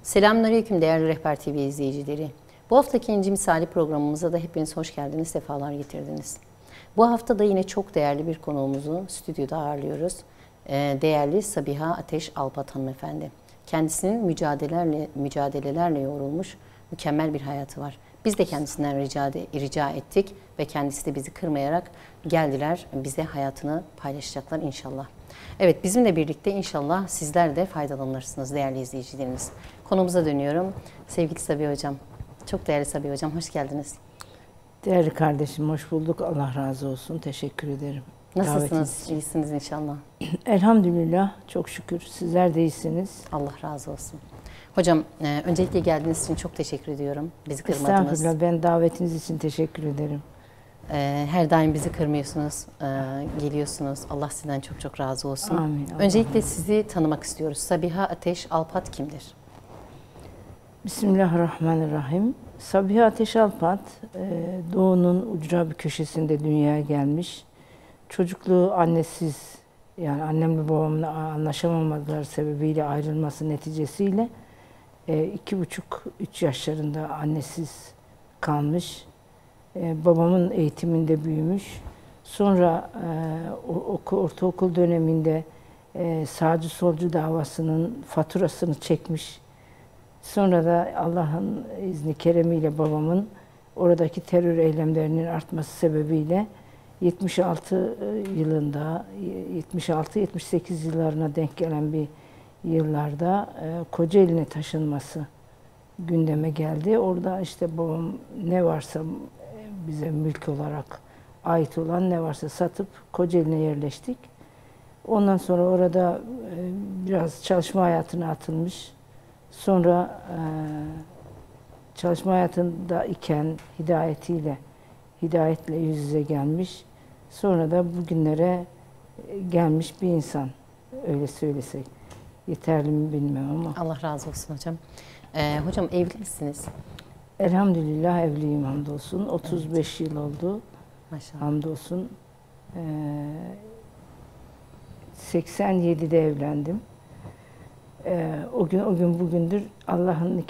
Selamünaleyküm değerli Rehber TV izleyicileri. Bu haftaki İnci Misali programımıza da hepiniz hoş geldiniz, sefalar getirdiniz. Bu hafta da yine çok değerli bir konuğumuzu stüdyoda ağırlıyoruz. Değerli Sabiha Ateş Alpat hanımefendi. Kendisinin mücadelelerle yoğrulmuş mükemmel bir hayatı var. Biz de kendisinden rica ettik ve kendisi de bizi kırmayarak geldiler, bize hayatını paylaşacaklar inşallah. Evet, bizimle birlikte inşallah sizler de faydalanırsınız değerli izleyicilerimiz. Konumuza dönüyorum. Sevgili Sabiha Hocam, çok değerli Sabiha Hocam, hoş geldiniz. Değerli kardeşim, hoş bulduk. Allah razı olsun. Teşekkür ederim. Nasılsınız? İyisiniz inşallah. Elhamdülillah, çok şükür. Sizler de iyisiniz. Allah razı olsun. Hocam, öncelikle geldiğiniz için çok teşekkür ediyorum. Bizi kırmadınız. Estağfurullah, ben davetiniz için teşekkür ederim. Her daim bizi kırmıyorsunuz, geliyorsunuz. Allah sizden çok çok razı olsun. Amin. Öncelikle sizi tanımak istiyoruz. Sabiha Ateş Alpat kimdir? Bismillahirrahmanirrahim. Sabiha Ateş Alpat, doğunun ucra bir köşesinde dünyaya gelmiş. Çocukluğu annesiz, yani annemle babamla anlaşamamaları sebebiyle ayrılması neticesiyle 2,5-3 yaşlarında annesiz kalmış. Babamın eğitiminde büyümüş. Sonra ortaokul döneminde sağcı solcu davasının faturasını çekmiş. Sonra da Allah'ın izni keremiyle babamın oradaki terör eylemlerinin artması sebebiyle 76 yılında, 76-78 yıllarına denk gelen bir yıllarda Kocaeli'ne taşınması gündeme geldi. Orada işte babam ne varsa bize mülk olarak ait olan ne varsa satıp Kocaeli'ne yerleştik. Ondan sonra orada biraz çalışma hayatına atılmış. Sonra çalışma hayatında iken hidayetle yüz yüze gelmiş. Sonra da bugünlere gelmiş bir insan, öyle söylesek. Yeterli mi bilmem ama. Allah razı olsun hocam. Hocam evli misiniz? Elhamdülillah evliyim hamdolsun. 35 yıl oldu. Maşallah. Hamdolsun. 87'de evlendim. O gün bugündür Allah'ın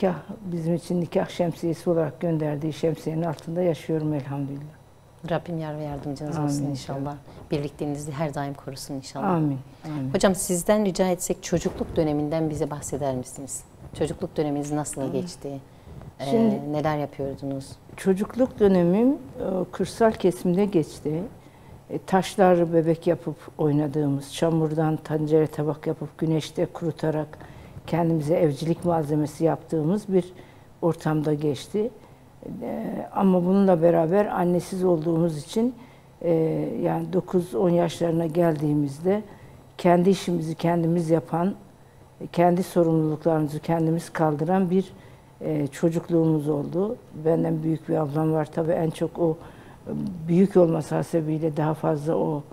bizim için nikah şemsiyesi olarak gönderdiği şemsiyenin altında yaşıyorum elhamdülillah. Rabbim yar ve yardımcınız olsun inşallah. Birlikteliğinizi her daim korusun inşallah. Amin. Amin. Hocam sizden rica etsek çocukluk döneminden bize bahseder misiniz? Çocukluk döneminiz nasıl geçti? Şimdi, neler yapıyordunuz? Çocukluk dönemim kırsal kesimde geçti. Taşlar bebek yapıp oynadığımız, çamurdan tencere tabak yapıp güneşte kurutarak kendimize evcilik malzemesi yaptığımız bir ortamda geçti. Ama bununla beraber annesiz olduğumuz için yani 9-10 yaşlarına geldiğimizde kendi işimizi kendimiz yapan, kendi sorumluluklarımızı kendimiz kaldıran bir çocukluğumuz oldu. Benden büyük bir ablam var. Tabii en çok o büyük olması hasebiyle daha fazla o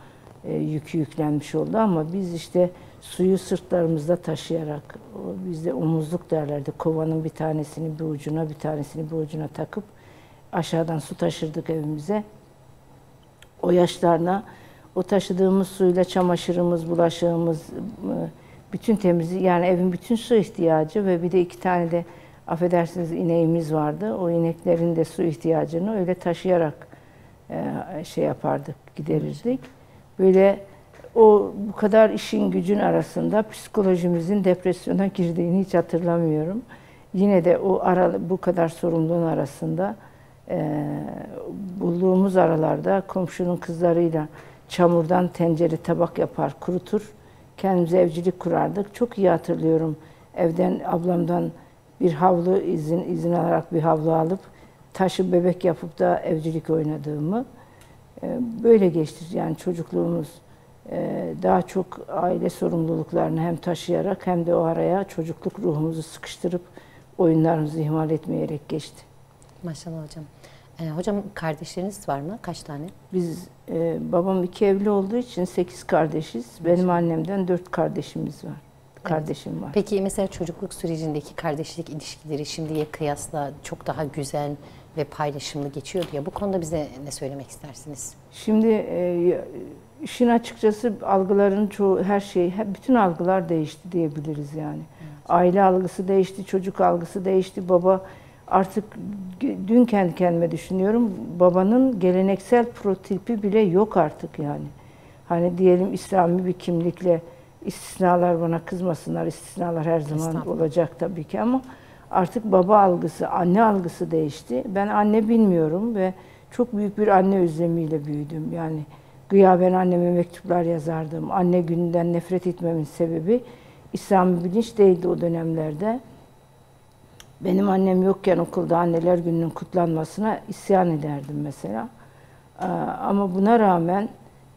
yükü yüklenmiş oldu ama biz işte suyu sırtlarımızda taşıyarak, bizde omuzluk derlerdi. Kovanın bir tanesini bir ucuna, bir tanesini bir ucuna takıp aşağıdan su taşırdık evimize. O yaşlarına o taşıdığımız suyla çamaşırımız, bulaşığımız, bütün temizlik, yani evin bütün su ihtiyacı ve bir de 2 tane de affedersiniz ineğimiz vardı. O ineklerin de su ihtiyacını öyle taşıyarak şey yapardık, giderirdik. Böyle bu kadar işin gücün arasında psikolojimizin depresyona girdiğini hiç hatırlamıyorum. Yine de bu kadar sorumluluğun arasında bulduğumuz aralarda komşunun kızlarıyla çamurdan tencere tabak yapar, kurutur. Kendimize evcilik kurardık. Çok iyi hatırlıyorum. Evden, ablamdan bir havlu izin alarak bir havlu alıp taşı bebek yapıp da evcilik oynadığımı. Böyle geçti yani çocukluğumuz. Daha çok aile sorumluluklarını hem taşıyarak hem de o araya çocukluk ruhumuzu sıkıştırıp oyunlarımızı ihmal etmeyerek geçti. Maşallah hocam. Hocam kardeşleriniz var mı? Kaç tane? Biz babam 2 evli olduğu için 8 kardeşiz. Benim annemden 4 kardeşimiz var. Kardeşim var. Peki mesela çocukluk sürecindeki kardeşlik ilişkileri şimdiye kıyasla çok daha güzel ve paylaşımlı geçiyordu ya. Bu konuda bize ne söylemek istersiniz? Şimdi işin açıkçası algıların çoğu, her şey, bütün algılar değişti diyebiliriz yani. Aile algısı değişti, çocuk algısı değişti. Baba artık dün kendi kendime düşünüyorum. Babanın geleneksel prototipi bile yok artık yani. Hani diyelim İslami bir kimlikle, istisnalar bana kızmasınlar. İstisnalar her zaman olacak tabii ki ama artık baba algısı, anne algısı değişti. Ben anne bilmiyorum ve çok büyük bir anne özlemiyle büyüdüm. Yani gıyaben anneme mektuplar yazardım. Anne gününden nefret etmemin sebebi İslami bilinç değildi o dönemlerde. Benim annem yokken okulda anneler gününün kutlanmasına isyan ederdim mesela. Ama buna rağmen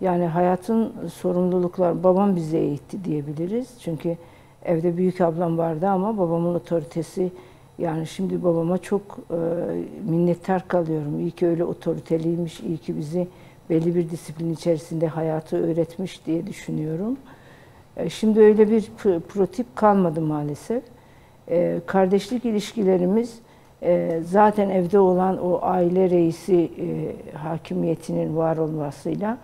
yani hayatın sorumlulukları babam bize eğitti diyebiliriz. Çünkü evde büyük ablam vardı ama babamın otoritesi, yani şimdi babama çok minnettar kalıyorum. İyi ki öyle otoriteliymiş, iyi ki bizi belli bir disiplin içerisinde hayatı öğretmiş diye düşünüyorum. Şimdi öyle bir prototip kalmadı maalesef. Kardeşlik ilişkilerimiz zaten evde olan o aile reisi hakimiyetinin var olmasıyla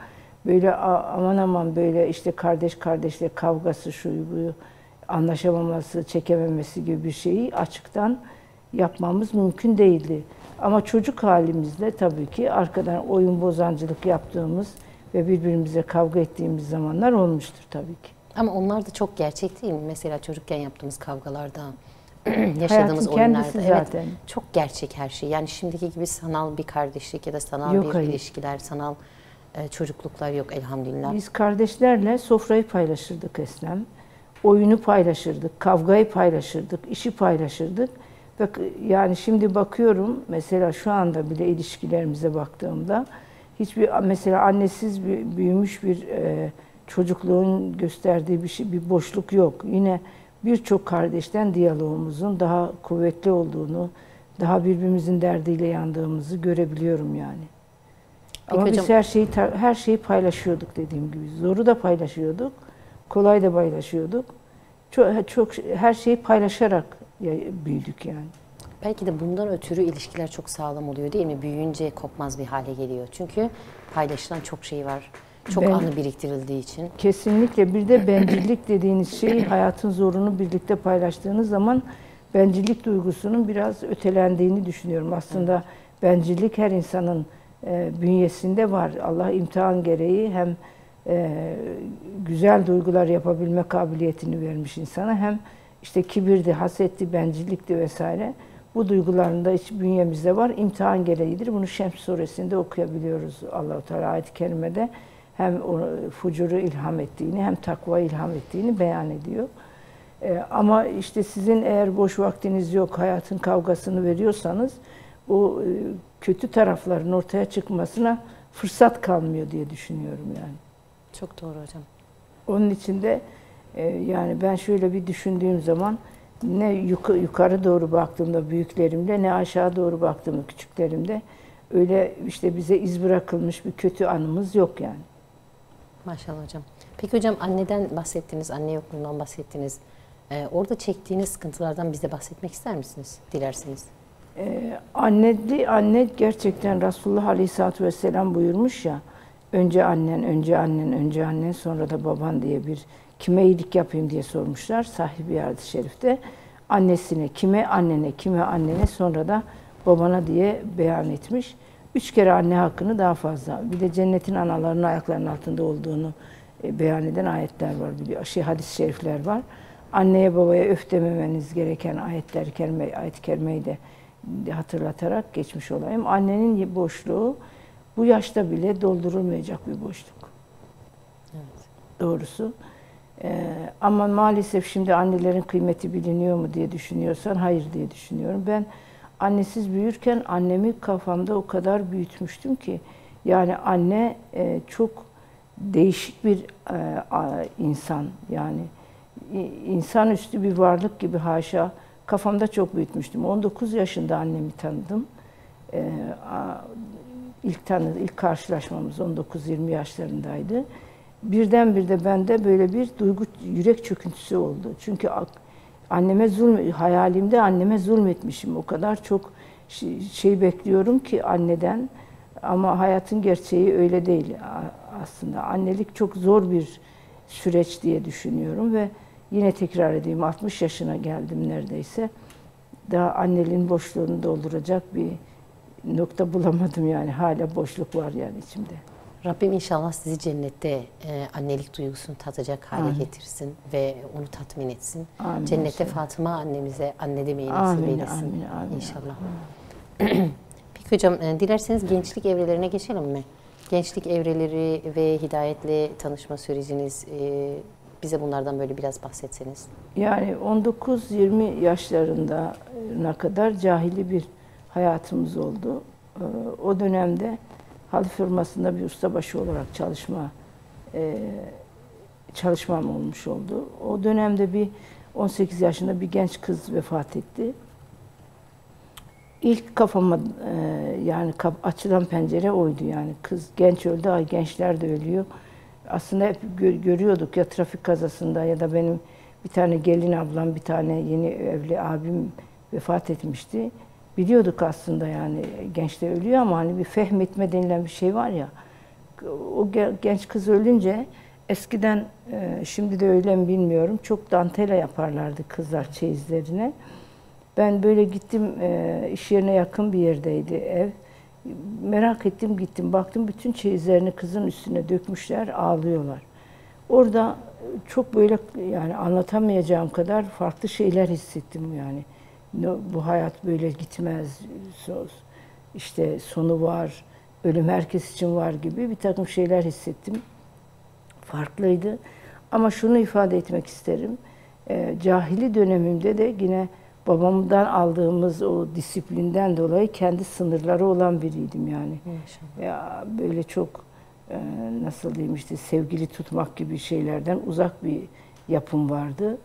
böyle aman aman böyle işte kardeş kardeşle kavgası, şuyu buyu, anlaşamaması, çekememesi gibi bir şeyi açıktan yapmamız mümkün değildi. Ama çocuk halimizde tabii ki arkadan oyun bozancılık yaptığımız ve birbirimize kavga ettiğimiz zamanlar olmuştur tabii ki. Ama onlar da çok gerçek değil mi? Mesela çocukken yaptığımız kavgalarda, yaşadığımız oyunlarda. Zaten. Evet, çok gerçek her şey. Yani şimdiki gibi sanal bir kardeşlik ya da sanal yok, bir hayır. ilişkiler, sanal çocukluklar yok elhamdülillah. Biz kardeşlerle sofrayı paylaşırdık Eslem. Oyunu paylaşırdık, kavgayı paylaşırdık, işi paylaşırdık. Bak, yani şimdi bakıyorum mesela şu anda bile ilişkilerimize baktığımda hiçbir mesela annesiz büyümüş bir çocukluğun gösterdiği bir boşluk yok. Yine birçok kardeşten diyalogumuzun daha kuvvetli olduğunu, daha birbirimizin derdiyle yandığımızı görebiliyorum yani. Peki ama hocam, biz her şeyi paylaşıyorduk dediğim gibi. Zoru da paylaşıyorduk, kolay da paylaşıyorduk. Çok her şeyi paylaşarak büyüdük yani. belki de bundan ötürü ilişkiler çok sağlam oluyor değil mi? Büyüyünce kopmaz bir hale geliyor. Çünkü paylaşılan çok şey var. Çok anı biriktirildiği için. Kesinlikle. Bir de bencillik dediğiniz şey, hayatın zorunu birlikte paylaştığınız zaman bencillik duygusunun biraz ötelendiğini düşünüyorum. Aslında bencillik her insanın bünyesinde var. Allah imtihan gereği hem güzel duygular yapabilme kabiliyetini vermiş insana, hem işte kibirdi, hasetti, bencillikti vesaire. Bu duyguların da iç bünyemizde var. İmtihan gereğidir. Bunu Şems suresinde okuyabiliyoruz Allah-u Teala ayet-i kerimede. Hem fucuru ilham ettiğini hem takva ilham ettiğini beyan ediyor. Ama işte sizin eğer boş vaktiniz yok, hayatın kavgasını veriyorsanız o kötü tarafların ortaya çıkmasına fırsat kalmıyor diye düşünüyorum yani. Çok doğru hocam. Onun için de yani ben şöyle bir düşündüğüm zaman ne yukarı doğru baktığımda büyüklerimle ne aşağı doğru baktığımda küçüklerimde öyle işte bize iz bırakılmış bir kötü anımız yok yani. Maşallah hocam. Peki hocam, anneden bahsettiniz, anne yokluğundan bahsettiniz. Orada çektiğiniz sıkıntılardan bize bahsetmek ister misiniz? Dilerseniz. Anne gerçekten Resulullah Aleyhisselatü Vesselam buyurmuş ya, önce annen, önce annen, önce annen, sonra da baban diye bir kime iyilik yapayım diye sormuşlar sahibi hadis-i şerifte. Annesine, kime annene, kime annene, sonra da babana diye beyan etmiş. 3 kere anne hakkını daha fazla. Bir de cennetin analarının ayaklarının altında olduğunu beyan eden ayetler var, biliyor. Hadis-i şerifler var. Anneye babaya öf dememeniz gereken ayet-i kerimeyi de hatırlatarak geçmiş olayım. Annenin boşluğu bu yaşta bile doldurulmayacak bir boşluk. Evet. Doğrusu. Ama maalesef şimdi annelerin kıymeti biliniyor mu diye düşünüyorsan hayır diye düşünüyorum. Ben annesiz büyürken annemi kafamda o kadar büyütmüştüm ki yani anne çok değişik bir insan, yani insanüstü bir varlık gibi, haşa, kafamda çok büyütmüştüm. 19 yaşında annemi tanıdım. İlk karşılaşmamız 19-20 yaşlarındaydı. Birdenbire bende böyle bir yürek çöküntüsü oldu. Çünkü hayalimde anneme zulmetmişim. O kadar çok şey bekliyorum ki anneden, ama hayatın gerçeği öyle değil aslında. Annelik çok zor bir süreç diye düşünüyorum ve Yine tekrar edeyim, 60 yaşına geldim neredeyse. Daha anneliğin boşluğunu dolduracak bir nokta bulamadım yani. Hala boşluk var yani içimde. Rabbim inşallah sizi cennette annelik duygusunu tatacak hale Amin. getirsin ve onu tatmin etsin. Amin. Cennette Fatıma annemize anne demeyi nasip Amin, eylesin. amin, amin. İnşallah. Peki hocam, dilerseniz gençlik evrelerine geçelim mi? Gençlik evreleri ve hidayetle tanışma süreciniz, bize bunlardan böyle biraz bahsetseniz. Yani 19-20 yaşlarına kadar cahili bir hayatımız oldu. O dönemde halı firmasında bir ustabaşı olarak çalışmam olmuş oldu. O dönemde bir 18 yaşında bir genç kız vefat etti. İlk kafama yani açılan pencere oydu yani. Kız genç öldü, ay gençler de ölüyor. Aslında hep görüyorduk ya trafik kazasında ya da benim bir tane gelin ablam, bir tane yeni evli abim vefat etmişti. Biliyorduk aslında yani gençler ölüyor ama hani bir fehmetme denilen bir şey var ya. O genç kız ölünce eskiden, şimdi de öyle mi bilmiyorum, çok dantela yaparlardı kızlar çeyizlerine. Ben böyle gittim, iş yerine yakın bir yerdeydi ev. Merak ettim, gittim, baktım bütün çeyizlerini kızın üstüne dökmüşler, ağlıyorlar. Orada çok böyle yani anlatamayacağım kadar farklı şeyler hissettim yani. Bu hayat böyle gitmez, işte sonu var, ölüm herkes için var gibi bir takım şeyler hissettim. Farklıydı. Ama şunu ifade etmek isterim. Cahili dönemimde de yine babamdan aldığımız o disiplinden dolayı kendi sınırları olan biriydim yani. Ya böyle çok nasıl diyeyim işte sevgili tutmak gibi şeylerden uzak bir yapım vardı.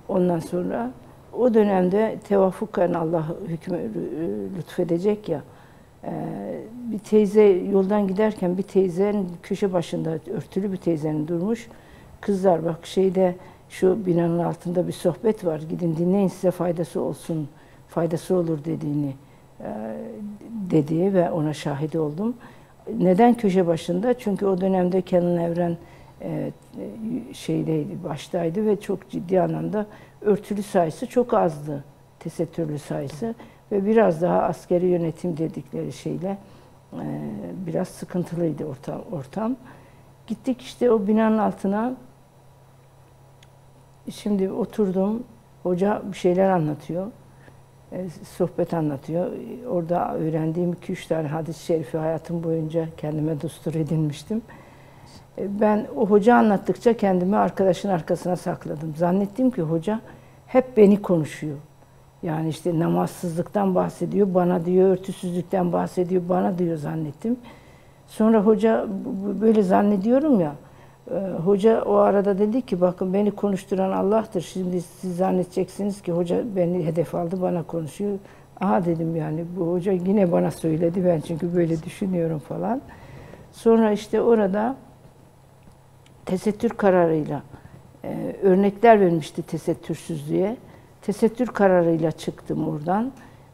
Ondan sonra o dönemde tevafuken Allah hükmü lütfedecek ya. Bir teyze yoldan giderken bir teyzenin köşe başında örtülü bir teyzenin durmuş. Kızlar bak şeyde şu binanın altında bir sohbet var. Gidin dinleyin size faydası olsun, faydası olur dediğini dediği ve ona şahit oldum. Neden köşe başında? Çünkü o dönemde Kenan Evren şeydeydi, baştaydı ve çok ciddi anlamda örtülü sayısı çok azdı. Tesettürlü sayısı ve biraz daha askeri yönetim dedikleri şeyle biraz sıkıntılıydı ortam. Gittik işte o binanın altına. Şimdi oturdum, hoca bir şeyler anlatıyor, sohbet anlatıyor. Orada öğrendiğim 2-3 tane hadis-i şerifi hayatım boyunca kendime düstur edinmiştim. Ben o hoca anlattıkça kendimi arkadaşın arkasına sakladım. Zannettim ki hoca hep beni konuşuyor. Yani işte namazsızlıktan bahsediyor, bana diyor, örtüsüzlükten bahsediyor, bana diyor zannettim. Sonra hoca böyle zannediyorum ya. Hoca o arada dedi ki bakın beni konuşturan Allah'tır. Şimdi siz zannedeceksiniz ki hoca beni hedef aldı bana konuşuyor. Aha dedim yani bu hoca yine bana söyledi ben çünkü böyle düşünüyorum falan. Sonra işte orada tesettür kararıyla örnekler vermişti tesettürsüzlüğe. Tesettür kararıyla çıktım oradan.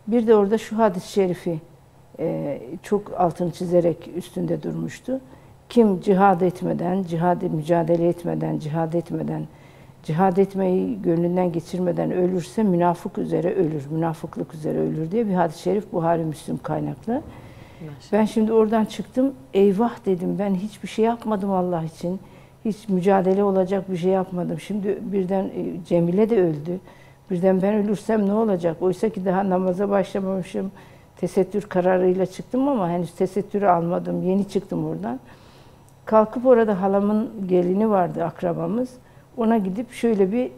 Bir de orada şu hadis-i şerifi çok altını çizerek üstünde durmuştu. Kim cihad etmeden, mücadele etmeden, cihad etmeyi gönlünden geçirmeden ölürse münafık üzere ölür, münafıklık üzere ölür diye bir hadis-i şerif Buhari Müslim kaynaklı. Maşallah. Ben şimdi oradan çıktım, eyvah dedim ben hiçbir şey yapmadım Allah için. Hiç mücadele olacak bir şey yapmadım. Şimdi birden Cemile de öldü. Birden ben ölürsem ne olacak? Oysa ki daha namaza başlamamışım. Tesettür kararıyla çıktım ama henüz tesettürü almadım. Yeni çıktım oradan. Kalkıp orada halamın gelini vardı, akrabamız. Ona gidip şöyle bir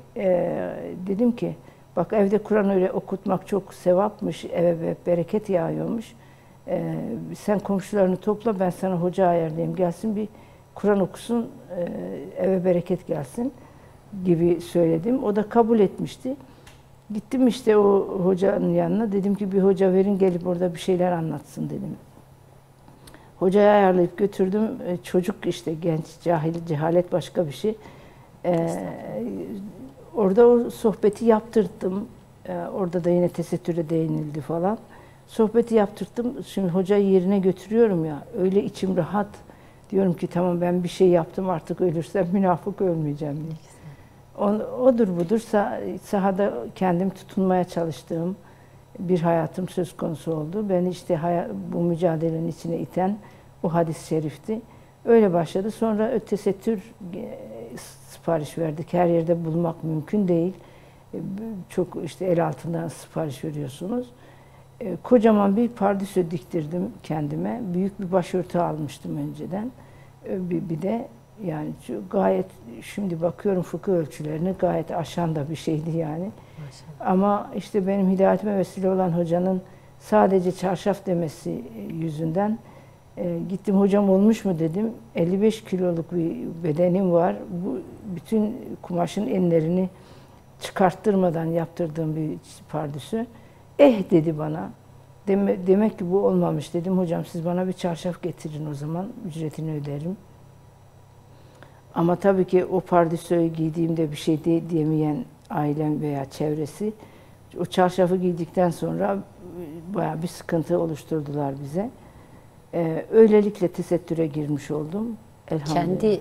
dedim ki, bak evde Kur'an öyle okutmak çok sevapmış, eve bereket yağıyormuş. Sen komşularını topla, ben sana hoca ayarlayayım, gelsin bir Kur'an okusun, eve bereket gelsin gibi söyledim. O da kabul etmişti. Gittim işte o hocanın yanına, dedim ki bir hoca verin gelip orada bir şeyler anlatsın dedim. Hocayı ayarlayıp götürdüm. Çocuk işte genç, cehalet başka bir şey. Orada o sohbeti yaptırdım. Orada da yine tesettüre değinildi falan. Sohbeti yaptırdım. Şimdi hocayı yerine götürüyorum ya. Öyle içim rahat. Diyorum ki tamam ben bir şey yaptım artık ölürsem münafık ölmeyeceğim diye. Odur budur sahada kendim tutunmaya çalıştığım bir hayatım söz konusu oldu. Beni işte bu mücadelenin içine iten o hadis-i şerifti. Öyle başladı. Sonra tesettür sipariş verdik. Her yerde bulmak mümkün değil. Çok işte el altından sipariş veriyorsunuz. Kocaman bir pardösü diktirdim kendime. Büyük bir başörtü almıştım önceden. Bir de yani gayet, şimdi bakıyorum fıkıh ölçülerini, gayet aşan da bir şeydi yani. Maşallah. Ama işte benim hidayetime vesile olan hocanın sadece çarşaf demesi yüzünden gittim, hocam olmuş mu dedim. 55 kiloluk bir bedenim var. Bu bütün kumaşın enlerini çıkarttırmadan yaptırdığım bir pardösü. Dedi bana. Demek ki bu olmamış dedim. Hocam siz bana bir çarşaf getirin, o zaman ücretini öderim. Ama tabii ki o pardösüyü giydiğimde bir şey diyemeyen ailem veya çevresi, o çarşafı giydikten sonra bayağı bir sıkıntı oluşturdular bize. Öylelikle tesettüre girmiş oldum. Kendi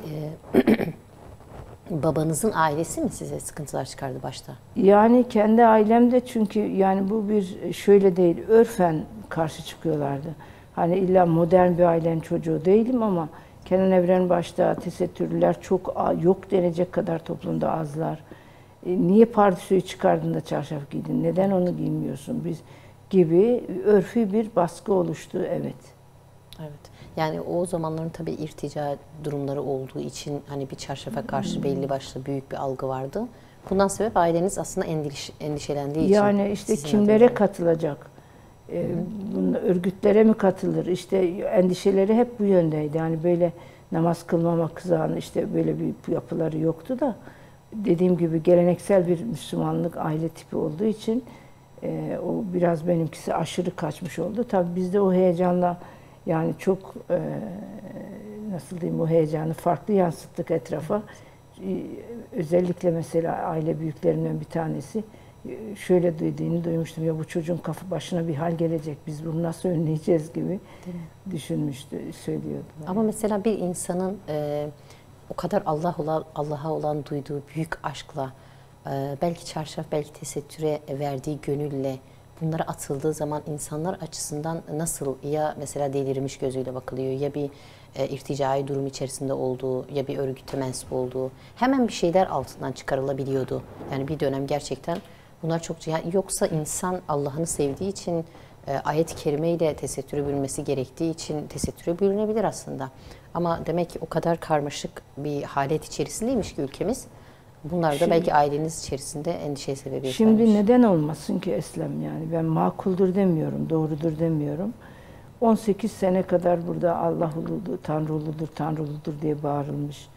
babanızın ailesi mi size sıkıntılar çıkardı başta? Yani kendi ailemde, çünkü yani bu bir şöyle değil, örfen karşı çıkıyorlardı. Hani illa modern bir ailenin çocuğu değilim ama Kenan Evren başta tesettürlüler çok yok denecek kadar toplumda azlar. Niye pardösüyü çıkardın da çarşaf giydin? Neden onu giymiyorsun? Biz gibi örfü bir baskı oluştu, evet. Evet. Yani o zamanların tabii irtica durumları olduğu için hani bir çarşafa karşı belli başlı büyük bir algı vardı. Bundan sebep aileniz aslında endişelendiği için. Yani işte kimlere katılacak? Örgütlere mi katılır? İşte endişeleri hep bu yöndeydi. Yani böyle namaz kılmama kızağın işte böyle bir yapıları yoktu da, dediğim gibi geleneksel bir Müslümanlık aile tipi olduğu için o biraz benimkisi aşırı kaçmış oldu. Tabii biz de o heyecanla, yani çok nasıl diyeyim, o heyecanı farklı yansıttık etrafa. Özellikle mesela aile büyüklerinden bir tanesi şöyle dediğini duymuştum: ya bu çocuğun kafa başına bir hal gelecek, biz bunu nasıl önleyeceğiz gibi düşünmüştü, söylüyordu. Ama mesela bir insanın o kadar Allah'a olan duyduğu büyük aşkla, belki çarşaf, belki tesettüre verdiği gönülle bunlara atıldığı zaman insanlar açısından nasıl, ya mesela delirmiş gözüyle bakılıyor, ya bir irticai durum içerisinde olduğu, ya bir örgüte mensup olduğu, hemen bir şeyler altından çıkarılabiliyordu. Yani bir dönem gerçekten bunlar çok, yoksa insan Allah'ını sevdiği için, ayet-i kerimeyle tesettüre bürünmesi gerektiği için tesettüre bürünebilir aslında. Ama demek ki o kadar karmaşık bir halet içerisindeymiş ki ülkemiz. Bunlar da belki aileniz içerisinde endişeye sebebiyet Şimdi vermiş. neden olmasın ki Eslem, yani ben makuldur demiyorum, doğrudur demiyorum. 18 sene kadar burada Allah uludur, Tanrı uludur, Tanrı uludur diye bağırılmış.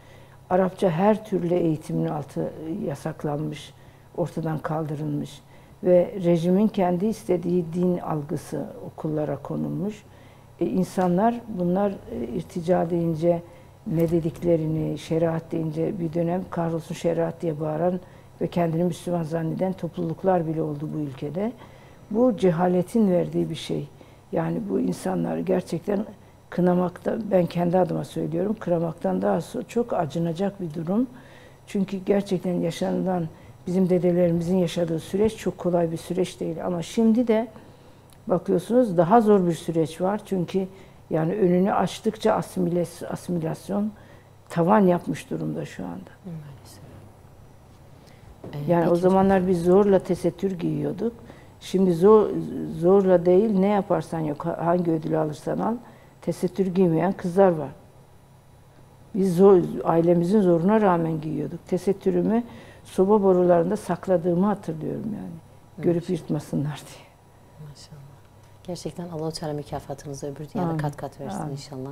Arapça her türlü eğitimin altı yasaklanmış, ortadan kaldırılmış. Ve rejimin kendi istediği din algısı okullara konulmuş. İnsanlar bunlar irtica deyince ne dediklerini, şeriat deyince bir dönem kahrolsun şeriat diye bağıran ve kendini Müslüman zanneden topluluklar bile oldu bu ülkede. Bu cehaletin verdiği bir şey. Yani bu insanlar gerçekten kınamakta, ben kendi adıma söylüyorum, kınamaktan daha çok acınacak bir durum. Çünkü gerçekten yaşanılan, bizim dedelerimizin yaşadığı süreç çok kolay bir süreç değil. Ama şimdi de bakıyorsunuz daha zor bir süreç var. Çünkü yani önünü açtıkça asimilasyon tavan yapmış durumda şu anda. Yani o zamanlar biz zorla tesettür giyiyorduk. Şimdi zorla değil, ne yaparsan yok, hangi ödülü alırsan al, tesettür giymeyen kızlar var. Biz ailemizin zoruna rağmen giyiyorduk. Tesettürümü soba borularında sakladığımı hatırlıyorum yani. Evet. Görüp yırtmasınlar diye. Maşallah. Gerçekten Allah-u Teala mükafatınızı öbür dünyada kat kat versin inşallah.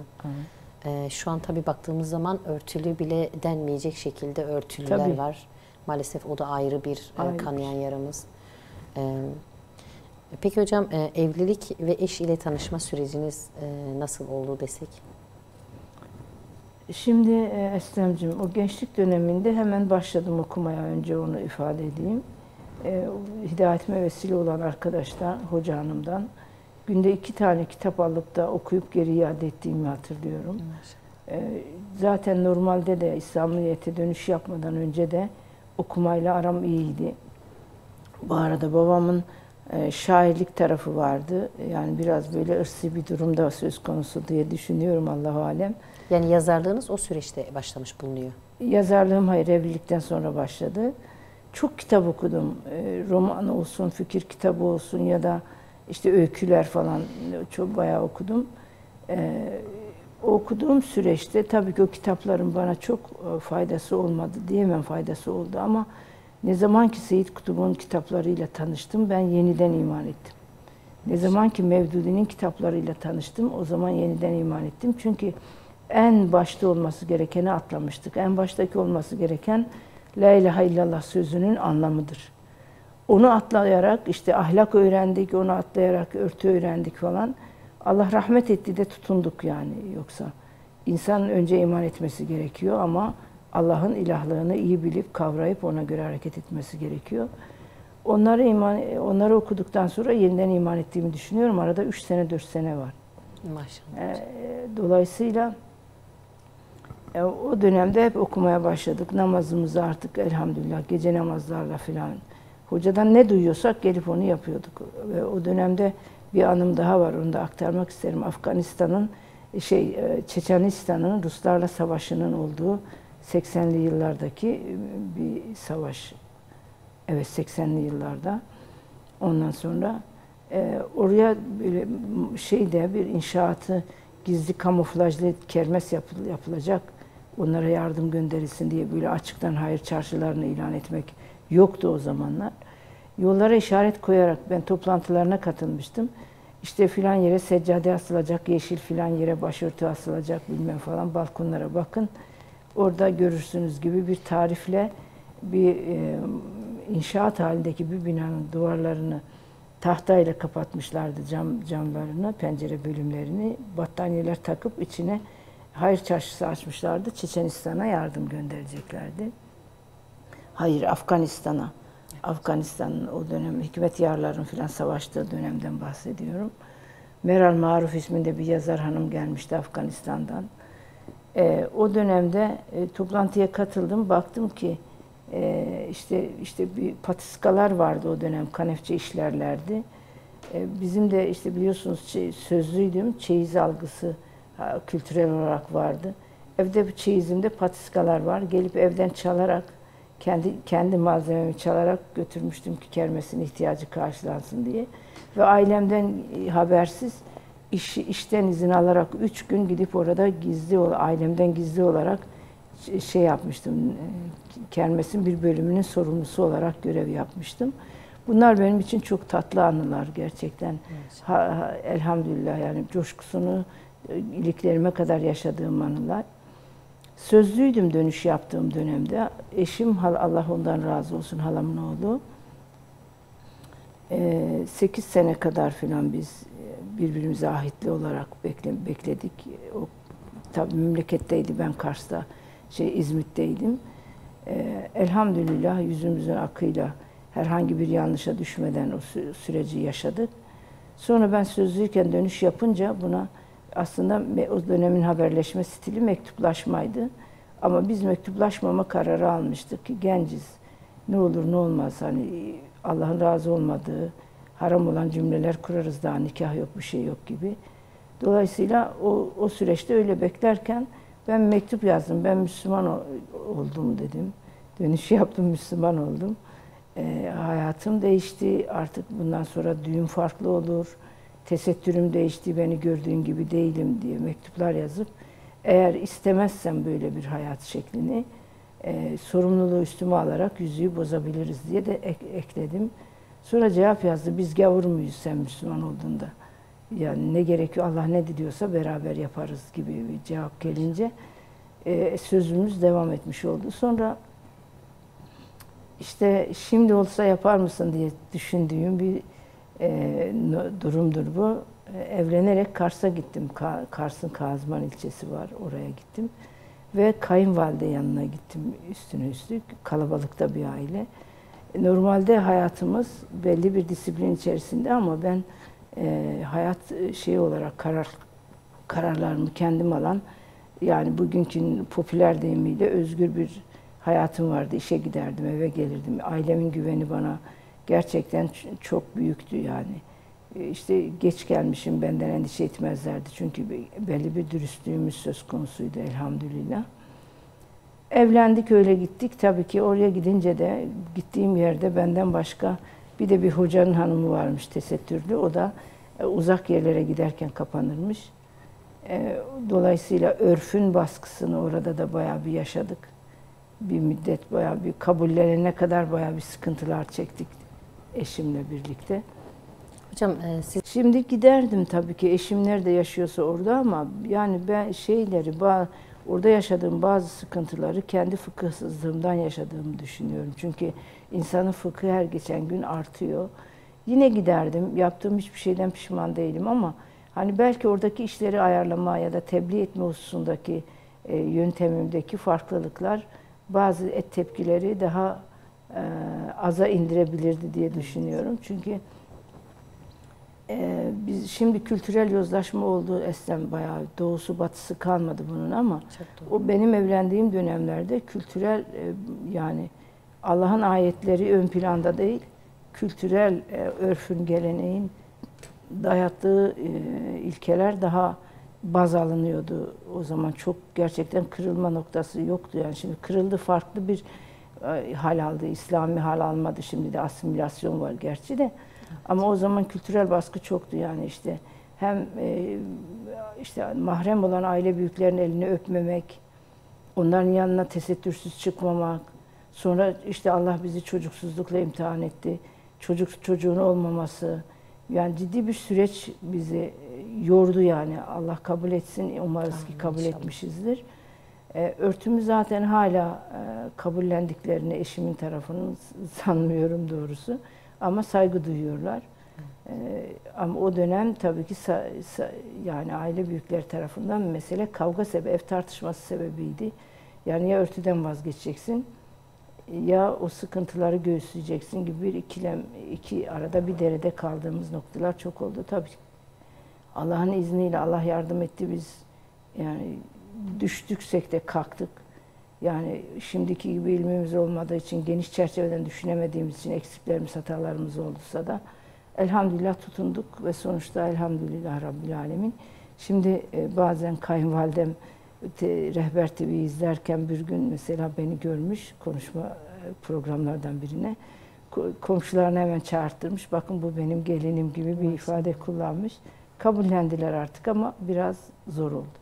Şu an tabii baktığımız zaman örtülü bile denmeyecek şekilde örtülüler tabii var. Maalesef o da ayrı bir kanayan yaramız. Peki hocam, evlilik ve eş ile tanışma süreciniz nasıl oldu desek? Şimdi Eslemciğim, o gençlik döneminde hemen başladım okumaya, önce onu ifade edeyim. Hidayetime vesile olan arkadaşlar, hoca hanımdan günde 2 tane kitap alıp da okuyup geri iade ettiğimi hatırlıyorum. Zaten normalde de İslamiyet'e dönüş yapmadan önce de okumayla aram iyiydi. Bu arada babamın şairlik tarafı vardı. Yani biraz böyle ırsi bir durumda söz konusu diye düşünüyorum, Allahu alem. Yani yazarlığınız o süreçte başlamış bulunuyor. Yazarlığım hayır, evlilikten sonra başladı. Çok kitap okudum. Roman olsun, fikir kitabı olsun ya da işte öyküler falan çok bayağı okudum. O okuduğum süreçte tabii ki o kitapların bana çok faydası olmadı diyemem, faydası oldu ama ne zaman ki Seyyid Kutub'un kitaplarıyla tanıştım, ben yeniden iman ettim. Ne zaman ki Mevdudi'nin kitaplarıyla tanıştım, o zaman yeniden iman ettim. Çünkü en başta olması gerekeni atlamıştık. En baştaki olması gereken La ilahe illallah sözünün anlamıdır. Onu atlayarak işte ahlak öğrendik, onu atlayarak örtü öğrendik falan. Allah rahmet etti de tutunduk yani. Yoksa insanın önce iman etmesi gerekiyor ama Allah'ın ilahlığını iyi bilip kavrayıp ona göre hareket etmesi gerekiyor. Onları okuduktan sonra yeniden iman ettiğimi düşünüyorum. Arada 3 sene 4 sene var. Maşallah. Dolayısıyla o dönemde hep okumaya başladık. Namazımızı artık elhamdülillah gece namazlarla filan. Hocadan ne duyuyorsak gelip onu yapıyorduk. Ve o dönemde bir anım daha var, onu da aktarmak isterim. Afganistan'ın, Çeçenistan'ın Ruslarla savaşının olduğu 80'li yıllardaki bir savaş. Evet, 80'li yıllarda. Ondan sonra oraya böyle bir inşaatı gizli kamuflajlı kermes yapılacak. Onlara yardım gönderilsin diye böyle açıktan hayır çarşılarını ilan etmek yoktu o zamanlar. Yollara işaret koyarak ben toplantılarına katılmıştım. İşte filan yere seccade asılacak, yeşil filan yere başörtü asılacak bilmem falan, balkonlara bakın. Orada görürsünüz gibi bir tarifle bir inşaat halindeki bir binanın duvarlarını tahtayla kapatmışlardı, camlarını, pencere bölümlerini. Battaniyeler takıp içine hayır çarşısı açmışlardı. Çeçenistan'a yardım göndereceklerdi. Hayır, Afganistan'a. Afganistan'ın o dönem hikmet yarların filan savaştığı dönemden bahsediyorum. Meral Maruf isminde bir yazar hanım gelmişti Afganistan'dan. O dönemde toplantıya katıldım. Baktım ki işte bir patiskalar vardı o dönem, kanefçe işlerlerdi. Bizim de işte biliyorsunuz sözlüydüm, çeyiz algısı kültürel olarak vardı. Evde çeyizimde patiskalar var. Gelip evden çalarak, kendi malzememi çalarak götürmüştüm ki kermesin ihtiyacı karşılansın diye. Ve ailemden habersiz işten izin alarak 3 gün gidip orada ailemden gizli olarak yapmıştım. Kermesin bir bölümünün sorumlusu olarak görev yapmıştım. Bunlar benim için çok tatlı anılar gerçekten. Elhamdülillah yani coşkusunu iliklerime kadar yaşadığım anılar. Sözlüydüm dönüş yaptığım dönemde. Eşim, Allah ondan razı olsun, halamın oğlu. 8 sene kadar filan biz birbirimize ahitli olarak bekledik. O tabii memleketteydi, ben Kars'ta, İzmit'teydim. Elhamdülillah yüzümüzün akıyla herhangi bir yanlışa düşmeden o süreci yaşadık. Sonra ben sözlüyken dönüş yapınca buna aslında o dönemin haberleşme stili mektuplaşmaydı. Ama biz mektuplaşmama kararı almıştık ki genciz. Ne olur ne olmaz hani Allah'ın razı olmadığı haram olan cümleler kurarız, daha nikah yok, bir şey yok gibi. Dolayısıyla o süreçte öyle beklerken ben mektup yazdım. Ben Müslüman oldum dedim. Dönüş yaptım, Müslüman oldum. Hayatım değişti. Artık bundan sonra düğün farklı olur. Tesettürüm değişti. Beni gördüğün gibi değilim diye mektuplar yazıp eğer istemezsem böyle bir hayat şeklini sorumluluğu üstüme alarak yüzüğü bozabiliriz diye de ekledim. Sonra cevap yazdı. Biz gavur muyuz sen Müslüman olduğunda? Yani ne gerekiyor, Allah ne diliyorsa beraber yaparız gibi bir cevap gelince sözümüz devam etmiş oldu. Sonra işte şimdi olsa yapar mısın diye düşündüğüm bir durumdur bu. Evlenerek Kars'a gittim. Kars'ın Kazman ilçesi var, oraya gittim. Ve kayınvalide yanına gittim üstüne üstlük. Kalabalıkta bir aile. Normalde hayatımız belli bir disiplin içerisinde ama ben hayat olarak kararlarımı kendim alan, yani bugünkü popüler deyimiyle özgür bir hayatım vardı. İşe giderdim, eve gelirdim. Ailemin güveni bana gerçekten çok büyüktü yani. İşte geç gelmişim, benden endişe etmezlerdi. Çünkü belli bir dürüstlüğümüz söz konusuydu elhamdülillah. Evlendik, öyle gittik. Tabii ki oraya gidince de gittiğim yerde benden başka bir de bir hocanın hanımı varmış tesettürlü. O da uzak yerlere giderken kapanırmış. Dolayısıyla örfün baskısını orada da bayağı bir yaşadık. Bir müddet bayağı bir kabullenene kadar bayağı bir sıkıntılar çektik eşimle birlikte. Hocam siz... Şimdi giderdim tabii ki, eşim nerede yaşıyorsa orada, ama yani ben orada yaşadığım bazı sıkıntıları kendi fıkıhsızlığımdan yaşadığımı düşünüyorum. Çünkü insanın fıkhı her geçen gün artıyor. Yine giderdim, yaptığım hiçbir şeyden pişman değilim, ama hani belki oradaki işleri ayarlama ya da tebliğ etme hususundaki yöntemimdeki farklılıklar bazı tepkileri daha aza indirebilirdi diye düşünüyorum. Çünkü biz şimdi kültürel yozlaşma oldu Eslem, bayağı doğusu batısı kalmadı bunun, ama o benim evlendiğim dönemlerde kültürel yani Allah'ın ayetleri ön planda değil, kültürel örfün, geleneğin dayattığı ilkeler daha baz alınıyordu. O zaman çok gerçekten kırılma noktası yoktu yani. Şimdi kırıldı, farklı bir hal aldı. İslami hal almadı. Şimdi de asimilasyon var gerçi de. Evet. Ama o zaman kültürel baskı çoktu yani, işte hem işte mahrem olan aile büyüklerinin elini öpmemek, onların yanına tesettürsüz çıkmamak. Sonra işte Allah bizi çocuksuzlukla imtihan etti. Çocuğun olmaması. Yani ciddi bir süreç bizi yordu yani. Allah kabul etsin. Umarız ki kabul etmişizdir. Örtümü zaten hala kabullendiklerini eşimin tarafının sanmıyorum doğrusu. Ama saygı duyuyorlar. Ama o dönem tabii ki yani aile büyükleri tarafından mesele kavga sebebi, ev tartışması sebebiydi. Yani ya örtüden vazgeçeceksin ya o sıkıntıları göğüsleyeceksin gibi bir ikilem, iki arada bir derede kaldığımız noktalar çok oldu. Tabii Allah'ın izniyle Allah yardım etti, biz yani düştüksek de kalktık. Yani şimdiki gibi ilmimiz olmadığı için, geniş çerçeveden düşünemediğimiz için eksiklerimiz, hatalarımız olduysa da elhamdülillah tutunduk ve sonuçta elhamdülillah Rabbil Alemin. Şimdi bazen kayınvalidem Rehber TV izlerken bir gün mesela beni görmüş konuşma programlardan birine. Komşularını hemen çağırttırmış. Bakın bu benim gelinim gibi bir ifade kullanmış. Kabullendiler artık ama biraz zor oldu.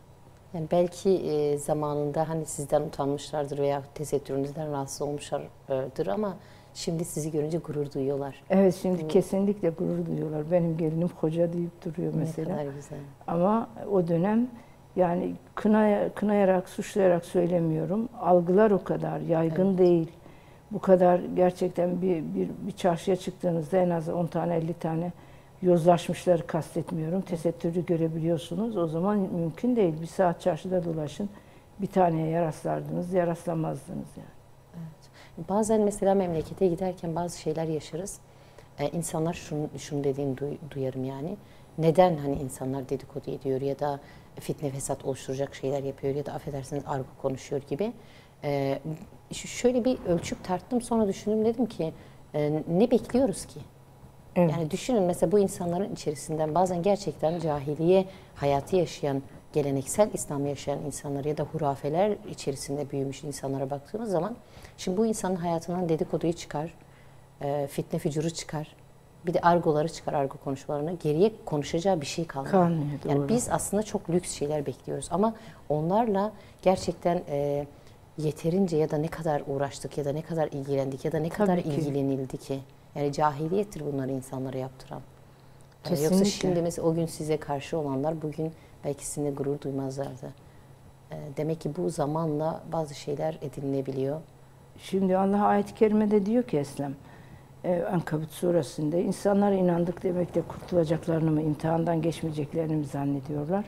Yani belki zamanında hani sizden utanmışlardır veya tesettürünüzden rahatsız olmuşlardır ama şimdi sizi görünce gurur duyuyorlar. Evet, şimdi kesinlikle gurur duyuyorlar. Benim gelinim koca deyip duruyor mesela. Ne kadar güzel. Ama o dönem yani kınayarak, suçlayarak söylemiyorum. Algılar o kadar yaygın değil. Bu kadar gerçekten bir çarşıya çıktığınızda en az 10 tane 50 tane yozlaşmışları kastetmiyorum. Tesettürü görebiliyorsunuz. O zaman mümkün değil. Bir saat çarşıda dolaşın. Bir taneye raslardınız, rastlamazdınız yani. Evet. Bazen mesela memlekete giderken bazı şeyler yaşarız. İnsanlar şunu dediğini duyarım yani. Neden hani insanlar dedikodu ediyor ya da fitne fesat oluşturacak şeyler yapıyor ya da affedersiniz argo konuşuyor gibi. Şöyle bir ölçüp tarttım, sonra düşündüm, dedim ki ne bekliyoruz ki? Evet. Yani düşünün mesela bu insanların içerisinden bazen gerçekten cahiliye hayatı yaşayan, geleneksel İslam'ı yaşayan insanlar ya da hurafeler içerisinde büyümüş insanlara baktığımız zaman şimdi bu insanın hayatından dedikoduyu çıkar, fitne fücuru çıkar, bir de argoları çıkar, argo konuşmalarını, geriye konuşacağı bir şey kalmıyor. Yani biz aslında çok lüks şeyler bekliyoruz ama onlarla gerçekten yeterince ya da ne kadar uğraştık ya da ne kadar ilgilendik ya da ne kadar ilgilenildi ki? Yani cahiliyettir bunları insanlara yaptıran. Yoksa şimdi mesela o gün size karşı olanlar bugün belki sizinle gurur duymazlardı. Demek ki bu zamanla bazı şeyler edinilebiliyor. Şimdi Allah ayet-i kerimede diyor ki Eslem, Ankabut suresinde, insanlar inandık demekle kurtulacaklarını mı, imtihandan geçmeyeceklerini mi zannediyorlar?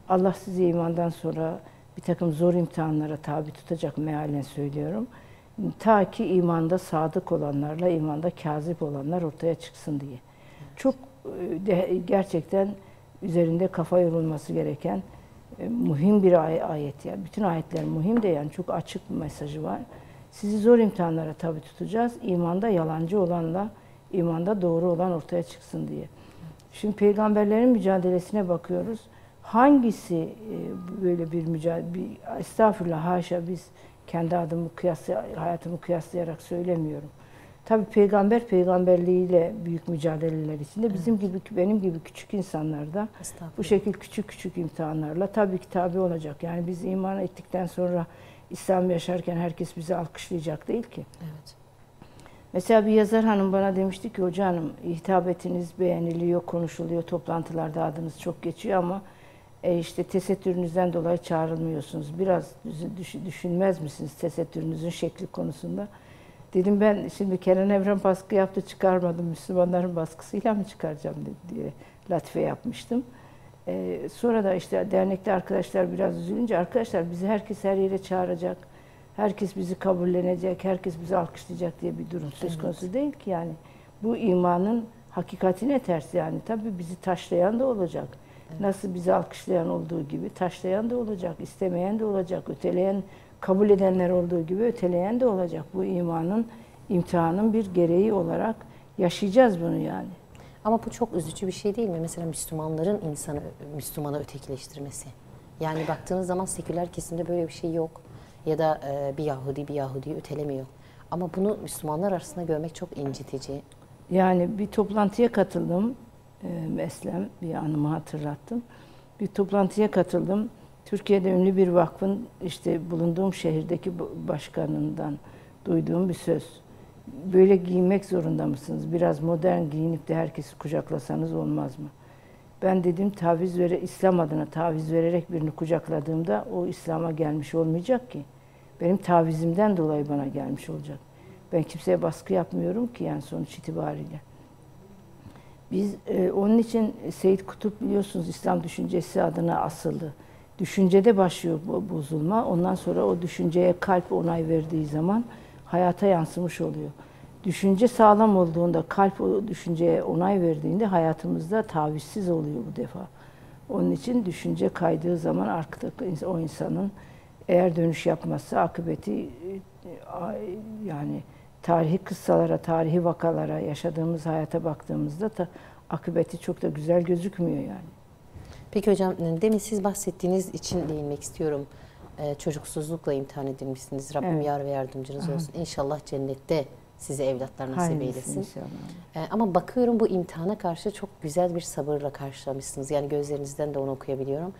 Allah sizi imandan sonra bir takım zor imtihanlara tabi tutacak mealen söylüyorum. Ta ki imanda sadık olanlarla imanda kazip olanlar ortaya çıksın diye. Çok gerçekten üzerinde kafa yorulması gereken mühim bir ayet. Yani bütün ayetler mühim de yani çok açık bir mesajı var. Sizi zor imtihanlara tabi tutacağız. İmanda yalancı olanla imanda doğru olan ortaya çıksın diye. Şimdi peygamberlerin mücadelesine bakıyoruz. Hangisi böyle bir mücadele, estağfurullah haşa, biz kendi hayatımı kıyaslayarak söylemiyorum. Tabii peygamber peygamberliğiyle büyük mücadeleler içinde, bizim gibi, benim gibi küçük insanlar da bu şekil küçük küçük imtihanlarla tabii ki tabi olacak. Yani biz iman ettikten sonra İslam yaşarken herkes bizi alkışlayacak değil ki. Evet. Mesela bir yazar hanım bana demişti ki, hoca hanım, hitabetiniz beğeniliyor, konuşuluyor, toplantılarda adınız çok geçiyor ama işte tesettürünüzden dolayı çağrılmıyorsunuz. Biraz düşünmez misiniz tesettürünüzün şekli konusunda? Dedim, ben şimdi Kenan Evren baskı yaptı, çıkarmadım. Müslümanların baskısıyla mı çıkaracağım diye latife yapmıştım. Sonra da işte dernekte arkadaşlar biraz üzülünce, arkadaşlar bizi herkes her yere çağıracak, herkes bizi kabullenecek, herkes bizi alkışlayacak diye bir durum söz konusu değil ki yani. Bu imanın hakikatine ters yani. Tabii bizi taşlayan da olacak. Evet. Nasıl bizi alkışlayan olduğu gibi taşlayan da olacak, istemeyen de olacak, öteleyen, kabul edenler olduğu gibi öteleyen de olacak. Bu imanın, imtihanın bir gereği olarak yaşayacağız bunu yani. Ama bu çok üzücü bir şey değil mi? Mesela Müslümanların Müslümanı ötekileştirmesi. Yani baktığınız zaman seküler kesimde böyle bir şey yok. Ya da bir Yahudi'yi ötelemiyor. Ama bunu Müslümanlar arasında görmek çok incitici. Yani bir toplantıya katıldım. Eslem, bir anımı hatırlattım. Bir toplantıya katıldım. Türkiye'de ünlü bir vakfın işte bulunduğum şehirdeki başkanından duyduğum bir söz. Böyle giyinmek zorunda mısınız? Biraz modern giyinip de herkesi kucaklasanız olmaz mı? Ben dedim, İslam adına taviz vererek birini kucakladığımda o İslam'a gelmiş olmayacak ki. Benim tavizimden dolayı bana gelmiş olacak. Ben kimseye baskı yapmıyorum ki yani sonuç itibariyle. Biz onun için Seyyid Kutup biliyorsunuz İslam düşüncesi adına asıldı. Düşüncede başlıyor bu bozulma. Ondan sonra o düşünceye kalp onay verdiği zaman hayata yansımış oluyor. Düşünce sağlam olduğunda, kalp o düşünceye onay verdiğinde hayatımızda tavizsiz oluyor bu defa. Onun için düşünce kaydığı zaman arkadaki o insanın eğer dönüş yapmazsa akıbeti yani tarihi kıssalara, tarihi vakalara, yaşadığımız hayata baktığımızda da akıbeti çok da güzel gözükmüyor yani. Peki hocam, demin siz bahsettiğiniz için değinmek istiyorum. Çocuksuzlukla imtihan edilmişsiniz. Rabbim Evet. yar ve yardımcınız olsun. İnşallah cennette size evlatlar nasip eylesin. İnşallah. Ama bakıyorum bu imtihana karşı çok güzel bir sabırla karşılamışsınız. Yani gözlerinizden de onu okuyabiliyorum.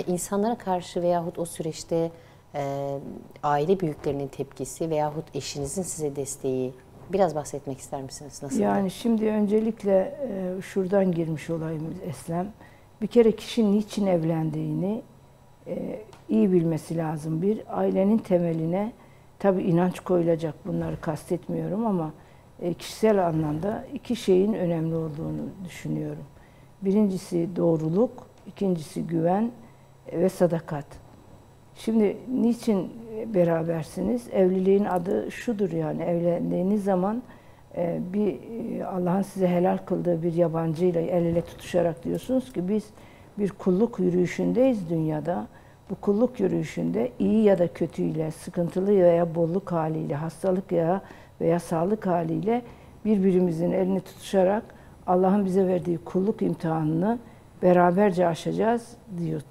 İnsanlara karşı veyahut o süreçte aile büyüklerinin tepkisi veyahut eşinizin size desteği, biraz bahsetmek ister misiniz? Nasıl? Yani şimdi öncelikle şuradan girmiş olayım Eslem. Bir kere kişinin niçin evlendiğini iyi bilmesi lazım. Bir, ailenin temeline tabii inanç koyulacak, bunları kastetmiyorum ama kişisel anlamda iki şeyin önemli olduğunu düşünüyorum. Birincisi doğruluk, ikincisi güven ve sadakat. Şimdi niçin berabersiniz? Evliliğin adı şudur yani, evlendiğiniz zaman bir Allah'ın size helal kıldığı bir yabancıyla el ele tutuşarak diyorsunuz ki biz bir kulluk yürüyüşündeyiz dünyada. Bu kulluk yürüyüşünde iyi ya da kötüyle, sıkıntılı veya bolluk haliyle, hastalık veya sağlık haliyle birbirimizin elini tutuşarak Allah'ın bize verdiği kulluk imtihanını beraberce aşacağız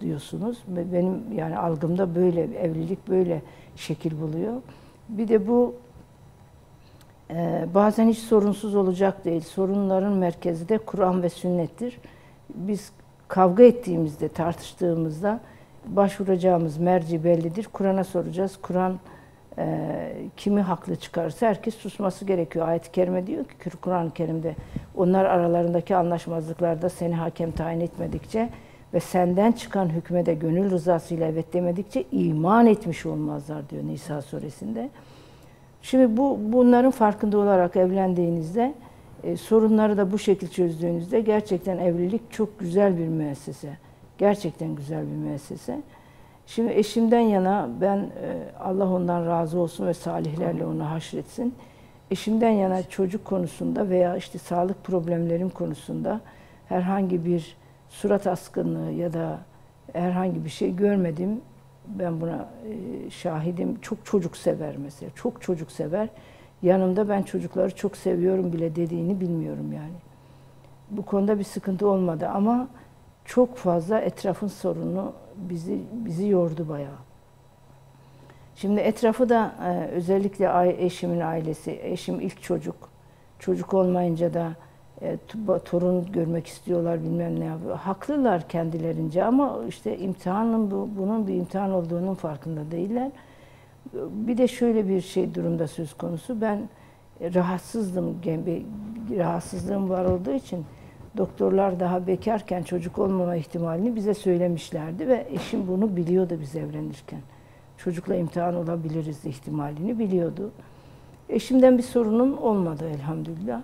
diyorsunuz. Benim yani algımda böyle, evlilik böyle şekil buluyor. Bir de bu bazen hiç sorunsuz olacak değil. Sorunların merkezi de Kur'an ve sünnettir. Biz kavga ettiğimizde, tartıştığımızda başvuracağımız merci bellidir. Kur'an'a soracağız. Kur'an kimi haklı çıkarsa herkes susması gerekiyor. Ayet-i Kerime diyor ki Kur'an-ı Kerim'de onlar aralarındaki anlaşmazlıklarda seni hakem tayin etmedikçe ve senden çıkan hükme de gönül rızasıyla evet demedikçe iman etmiş olmazlar diyor Nisa suresinde. Şimdi bunların farkında olarak evlendiğinizde sorunları da bu şekilde çözdüğünüzde gerçekten evlilik çok güzel bir müessese. Gerçekten güzel bir müessese. Şimdi eşimden yana ben Allah ondan razı olsun ve salihlerle onu haşretsin. Eşimden yana çocuk konusunda veya işte sağlık problemlerim konusunda herhangi bir surat askınlığı ya da herhangi bir şey görmedim. Ben buna şahidim. Çok çocuk sever mesela. Çok çocuk sever. Yanımda ben çocukları çok seviyorum bile dediğini bilmiyorum yani. Bu konuda bir sıkıntı olmadı ama çok fazla etrafın sorunu bizi yordu bayağı. Şimdi etrafı da özellikle eşimin ailesi, eşim ilk çocuk. Çocuk olmayınca da torun görmek istiyorlar bilmem ne yapıyor. Haklılar kendilerince ama işte bunun bir imtihan olduğunun farkında değiller. Bir de şöyle bir durumda söz konusu. Ben rahatsızlığım var olduğu için doktorlar daha bekarken çocuk olmama ihtimalini bize söylemişlerdi ve eşim bunu biliyordu biz evlenirken. Çocukla imtihan olabiliriz ihtimalini biliyordu. Eşimden bir sorunum olmadı elhamdülillah.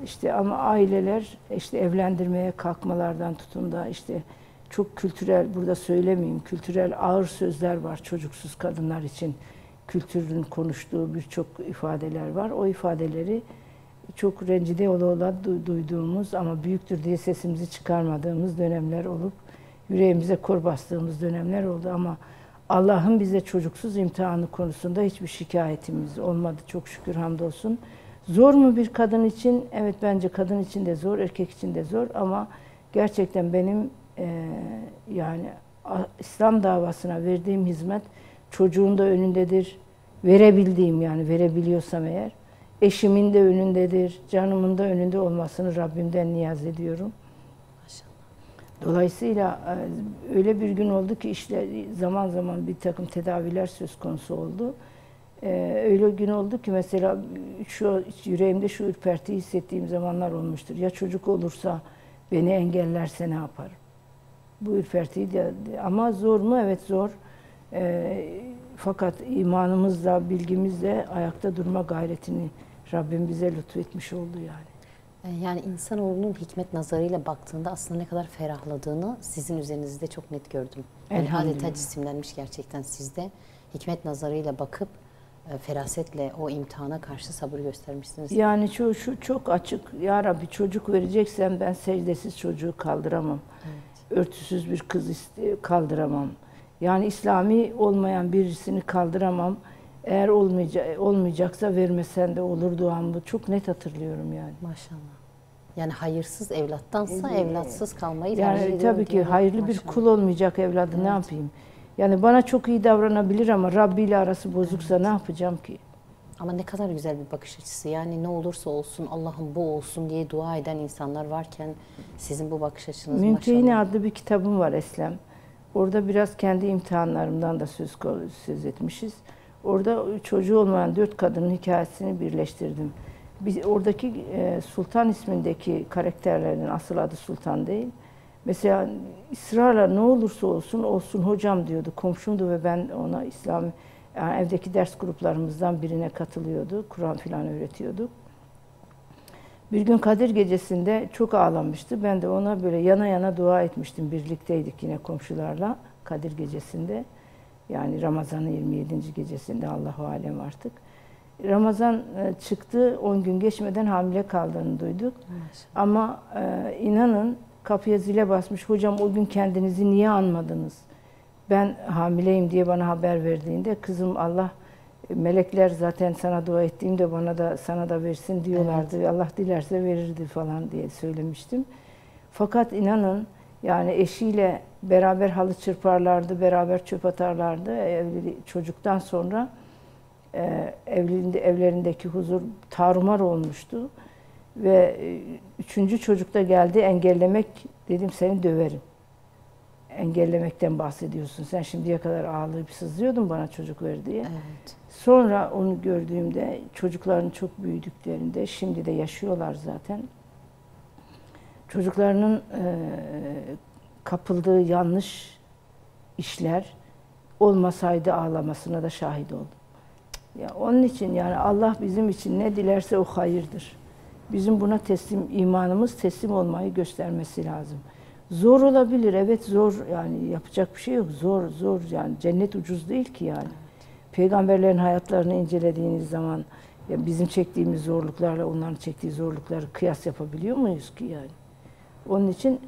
İşte ama aileler işte evlendirmeye kalkmalardan tutun da işte çok kültürel, burada söylemeyeyim, kültürel ağır sözler var çocuksuz kadınlar için. Kültürün konuştuğu birçok ifadeler var. O ifadeleri çok rencide ola duyduğumuz ama büyüktür diye sesimizi çıkarmadığımız dönemler olup yüreğimize kor bastığımız dönemler oldu ama Allah'ın bize çocuksuz imtihanı konusunda hiçbir şikayetimiz olmadı çok şükür hamdolsun. Zor mu bir kadın için? Evet bence kadın için de zor, erkek için de zor ama gerçekten benim yani İslam davasına verdiğim hizmet çocuğun da önündedir. Verebildiğim yani verebiliyorsam eğer eşimin de önündedir, canımın da önünde olmasını Rabbimden niyaz ediyorum. Dolayısıyla öyle bir gün oldu ki işte zaman zaman bir takım tedaviler söz konusu oldu. Öyle gün oldu ki mesela şu yüreğimde şu ürpertiyi hissettiğim zamanlar olmuştur. Ya çocuk olursa beni engellerse ne yaparım? Bu ürpertiyi de ama zor mu? Evet zor. Fakat imanımızla, bilgimizle ayakta durma gayretini Rabbim bize lütfetmiş oldu yani. Yani insanoğlunun hikmet nazarıyla baktığında aslında ne kadar ferahladığını sizin üzerinizde çok net gördüm. Yani adeta cisimlenmiş gerçekten sizde. Hikmet nazarıyla bakıp ferasetle o imtihana karşı sabır göstermişsiniz. Yani şu çok açık. Ya Rabbi çocuk vereceksen ben secdesiz çocuğu kaldıramam. Evet. Örtüsüz bir kız kaldıramam. Yani İslami olmayan birisini kaldıramam. Eğer olmayacaksa vermesen de olur duam bu. Çok net hatırlıyorum yani. Maşallah. Yani hayırsız evlattansa evlatsız kalmayı tercih ediyorum. Yani tabii ki hayırlı maşallah. Bir kul olmayacak evladı evet. Ne yapayım? Yani bana çok iyi davranabilir ama Rabbi ile arası bozuksa evet. Ne yapacağım ki? Ama ne kadar güzel bir bakış açısı. Yani ne olursa olsun Allah'ım bu olsun diye dua eden insanlar varken sizin bu bakış açınız Mümtehine maşallah. Adlı bir kitabım var Eslem. Orada biraz kendi imtihanlarımdan da söz etmişiz. Orada çocuğu olmayan 4 kadının hikayesini birleştirdim. Oradaki Sultan ismindeki karakterlerin asıl adı Sultan değil. Mesela ısrarla ne olursa olsun hocam diyordu. Komşumdu ve ben ona yani evdeki ders gruplarımızdan birine katılıyordu. Kur'an filan öğretiyorduk. Bir gün Kadir Gecesi'nde çok ağlamıştı. Ben de ona böyle yana yana dua etmiştim. Birlikteydik yine komşularla Kadir Gecesi'nde. Yani Ramazan'ın 27. gecesinde Allahu alem artık. Ramazan çıktı, 10 gün geçmeden hamile kaldığını duyduk. Maşallah. Ama inanın kapıya zile basmış, hocam o gün kendinizi niye anmadınız? Ben hamileyim diye bana haber verdiğinde kızım Allah, melekler zaten sana dua ettiğimde sana da versin diyorlardı. Evet. Allah dilerse verirdi falan diye söylemiştim. Fakat inanın yani eşiyle beraber halı çırparlardı, beraber çöp atarlardı. Evli çocuktan sonra evlerindeki huzur tarumar olmuştu. Ve 3. çocukta geldi engellemek, dedim seni döverim. Engellemekten bahsediyorsun. Sen şimdiye kadar ağlayıp sızlıyordun bana çocuk ver diye. Evet. Sonra onu gördüğümde çocukların çok büyüdüklerinde, şimdi de yaşıyorlar zaten. Çocuklarının kapıldığı yanlış işler olmasaydı ağlamasına da şahit oldum. Ya onun için yani Allah bizim için ne dilerse o hayırdır. Bizim buna imanımız teslim olmayı göstermesi lazım. Zor olabilir, evet zor yani yapacak bir şey yok. Zor yani cennet ucuz değil ki yani. Evet. Peygamberlerin hayatlarını incelediğiniz zaman ya bizim çektiğimiz zorluklarla onların çektiği zorlukları kıyas yapabiliyor muyuz ki yani? Onun için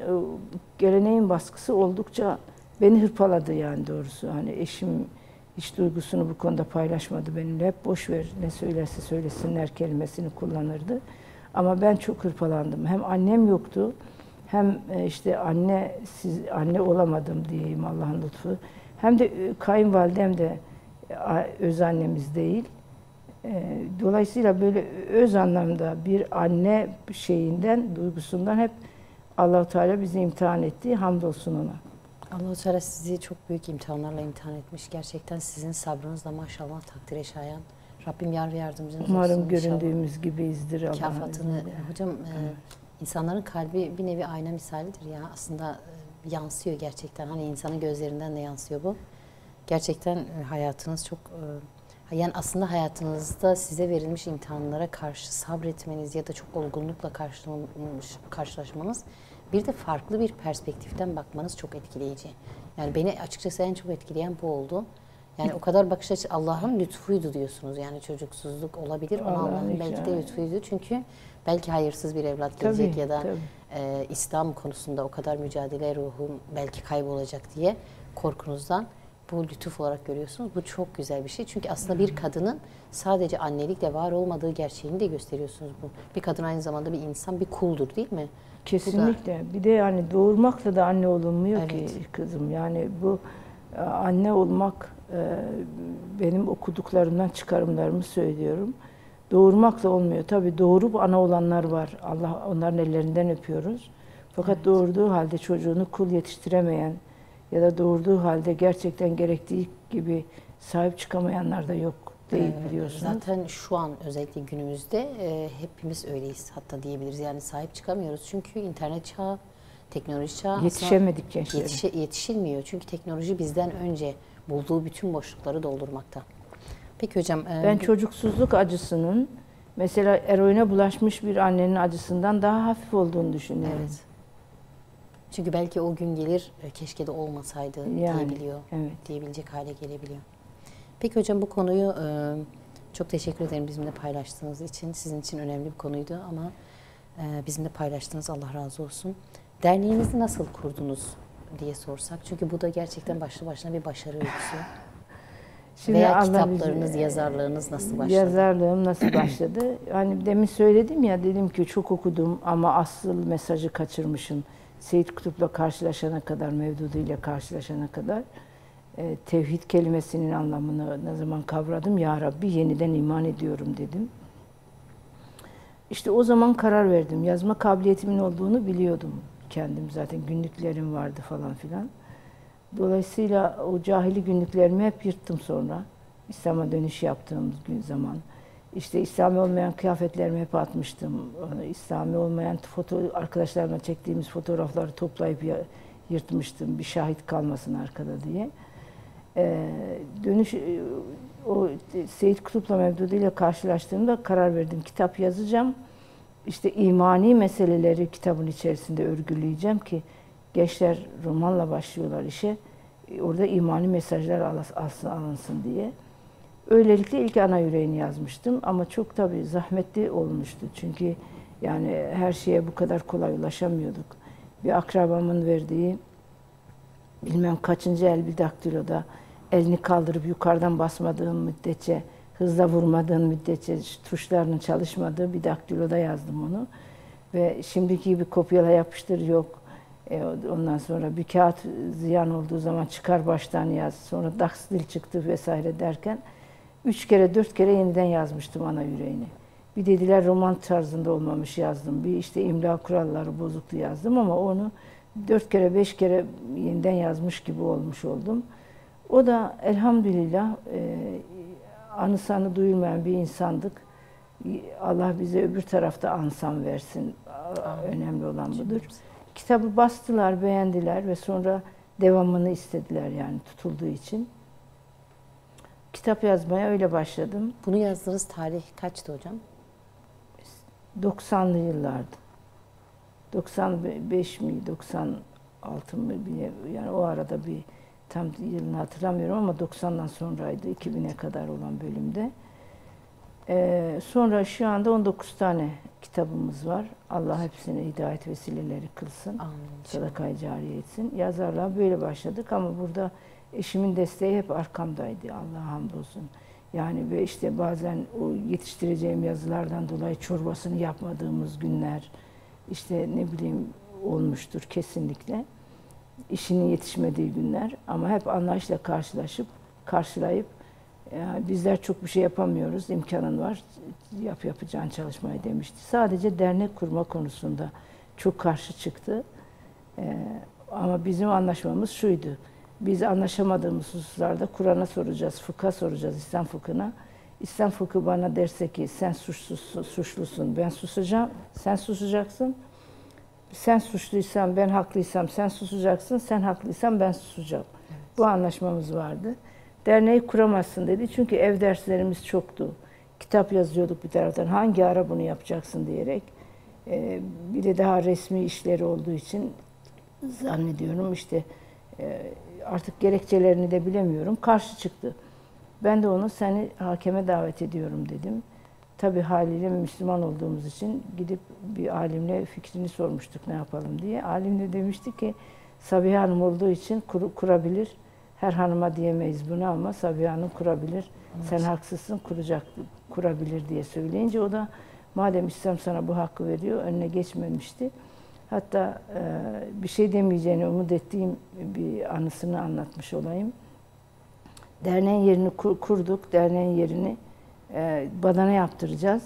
geleneğin baskısı oldukça beni hırpaladı yani doğrusu. Hani eşim hiç duygusunu bu konuda paylaşmadı benimle. Hep boş ver, ne söylerse söylesinler kelimesini kullanırdı. Ama ben çok hırpalandım. Hem annem yoktu, hem işte anne olamadım diyeyim, Allah'ın lütfu. Hem de kayınvalidem de öz annemiz değil. Dolayısıyla böyle öz anlamda bir anne şeyinden, duygusundan hep Allah-u Teala bizi imtihan etti. Hamdolsun ona. Allah-u Teala sizi çok büyük imtihanlarla imtihan etmiş. Gerçekten sizin sabrınız da maşallah takdire şayan. Rabbim yar ve yardımcınız olsun. Umarım göründüğümüz gibiyizdir Allah'ın Mükafatını. izniyle. Hocam insanların kalbi bir nevi ayna misalidir ya. Aslında yansıyor gerçekten. Hani insanın gözlerinden de yansıyor bu. Gerçekten hayatınız çok yani aslında hayatınızda size verilmiş imtihanlara karşı sabretmeniz ya da çok olgunlukla karşılaşmanız, bir de farklı bir perspektiften bakmanız çok etkileyici. Yani beni açıkçası en çok etkileyen bu oldu. Yani o kadar bakış açısı Allah'ın lütfuydu diyorsunuz. Yani çocuksuzluk olabilir ama Allah'ın belki de lütfuydu. Çünkü belki hayırsız bir evlat gelecek Tabii, ya da tabii. İslam konusunda o kadar mücadele ruhum belki kaybolacak diye korkunuzdan bu lütuf olarak görüyorsunuz. Bu çok güzel bir şey. Çünkü aslında bir kadının sadece annelikle var olmadığı gerçeğini de gösteriyorsunuz. Bu. Bir kadın aynı zamanda bir insan, bir kuldur değil mi? Kesinlikle. Bir de yani doğurmakla da anne olunmuyor Evet. ki kızım. Yani bu anne olmak, benim okuduklarımdan çıkarımlarımı söylüyorum. Doğurmakla olmuyor. Tabii doğurup ana olanlar var. Allah onların ellerinden öpüyoruz. Fakat Evet. doğurduğu halde çocuğunu kul yetiştiremeyen ya da doğurduğu halde gerçekten gerektiği gibi sahip çıkamayanlar da yok değil, biliyorsunuz. Zaten şu an özellikle günümüzde hepimiz öyleyiz hatta diyebiliriz. Yani sahip çıkamıyoruz çünkü internet çağı, teknoloji çağı. Yetişemedik gençlere. Yetişilmiyor çünkü teknoloji bizden önce bulduğu bütün boşlukları doldurmakta. Peki hocam. Ben çocuksuzluk acısının mesela eroine bulaşmış bir annenin acısından daha hafif olduğunu düşünüyorum. Evet. Çünkü belki o gün gelir keşke de olmasaydı diyebiliyor. Evet. Diyebilecek hale gelebiliyor. Peki hocam bu konuyu çok teşekkür ederim bizimle paylaştığınız için. Sizin için önemli bir konuydu ama bizimle paylaştığınız, Allah razı olsun. Derneğinizi nasıl kurdunuz diye sorsak. Çünkü bu da gerçekten başlı başına bir başarı öyküsü. Şimdi Veya Allah kitaplarınız, yazarlığınız nasıl başladı? Yazarlığım nasıl başladı? Hani demin söyledim ya, dedim ki çok okudum ama asıl mesajı kaçırmışım. Seyyid Kutup'la karşılaşana kadar, Mevdudi ile karşılaşana kadar tevhid kelimesinin anlamını ne zaman kavradım? Ya Rabbi yeniden iman ediyorum dedim. İşte o zaman karar verdim. Yazma kabiliyetimin olduğunu biliyordum kendim, zaten günlüklerim vardı falan filan. Dolayısıyla o cahili günlüklerimi hep yırttım sonra. İslam'a dönüş yaptığım gün zaman. İşte İslami olmayan kıyafetlerimi hep atmıştım. İslami olmayan arkadaşlarımla çektiğimiz fotoğrafları toplayıp yırtmıştım. Bir şahit kalmasın arkada diye. O Seyyid Kutup'la Mevdudi ile karşılaştığımda karar verdim. Kitap yazacağım. İşte imani meseleleri kitabın içerisinde örgüleyeceğim ki gençler romanla başlıyorlar işe. Orada imani mesajlar alınsın diye. Öylelikle ilk ana yüreğini yazmıştım ama çok tabii zahmetli olmuştu. Çünkü yani her şeye bu kadar kolay ulaşamıyorduk. Bir akrabamın verdiği bilmem kaçıncı el bir daktiloda elini kaldırıp yukarıdan basmadığın müddetçe, hızla vurmadığın müddetçe tuşlarının çalışmadığı bir daktiloda yazdım onu. Ve şimdiki gibi kopyala yapıştır yok. Ondan sonra bir kağıt ziyan olduğu zaman çıkar baştan yaz. Sonra dakstil çıktı vesaire derken 3 kere 4 kere yeniden yazmıştım ana yüreğini. Bir dediler roman tarzında olmamış yazdım. Bir işte imla kuralları bozuktu yazdım ama onu 4 kere 5 kere yeniden yazmış gibi olmuş oldum. O da elhamdülillah anı sanı duyulmayan bir insandık. Allah bize öbür tarafta ansan versin. Önemli olan budur. Kitabı bastılar, beğendiler ve sonra devamını istediler yani tutulduğu için. Kitap yazmaya öyle başladım. Bunu yazdığınız tarih kaçtı hocam? 90'lı yıllardı. 95 mi, 96 mı yani o arada bir tam yılını hatırlamıyorum ama 90'dan sonraydı, 2000'e kadar olan bölümde. Sonra şu anda 19 tane kitabımız var. Allah hepsine hidayet vesileleri kılsın. Amin. Sadaka-i cariye etsin. Yazarlığa böyle başladık ama burada eşimin desteği hep arkamdaydı. Allah'a hamdolsun. Yani ve işte bazen o yetiştireceğim yazılardan dolayı çorbasını yapmadığımız günler, işte ne bileyim olmuştur kesinlikle. İşinin yetişmediği günler ama hep anlayışla karşılayıp bizler çok bir şey yapamıyoruz, imkanın var, yapacağın çalışmayı demişti. Sadece dernek kurma konusunda çok karşı çıktı. Ama bizim anlaşmamız şuydu. Biz anlaşamadığımız hususlarda Kur'an'a soracağız, fıkha soracağız, İslam fıkhına. İslam fıkhı bana derse ki sen suçlusun, ben susacağım, sen susacaksın. Sen suçluysan, ben haklıysam sen susacaksın, sen haklıysan ben susacağım. Evet. Bu anlaşmamız vardı. Derneği kuramazsın dedi. Çünkü ev derslerimiz çoktu. Kitap yazıyorduk bir taraftan. Hangi ara bunu yapacaksın diyerek. Bir de daha resmi işleri olduğu için zannediyorum işte artık gerekçelerini de bilemiyorum. Karşı çıktı. Ben de onu seni hakeme davet ediyorum dedim. Tabii haliyle Müslüman olduğumuz için gidip bir alimle fikrini sormuştuk ne yapalım diye. Alim de demişti ki Sabiha Hanım olduğu için kurabilir. Her hanıma diyemeyiz bunu ama Sabiha Hanım kurabilir. Evet. Sen haksızsın, kurabilir diye söyleyince o da madem İslam sana bu hakkı veriyor önüne geçmemişti. Hatta bir şey demeyeceğini umut ettiğim bir anısını anlatmış olayım. Derneğin yerini kurduk. Derneğin yerini badana yaptıracağız.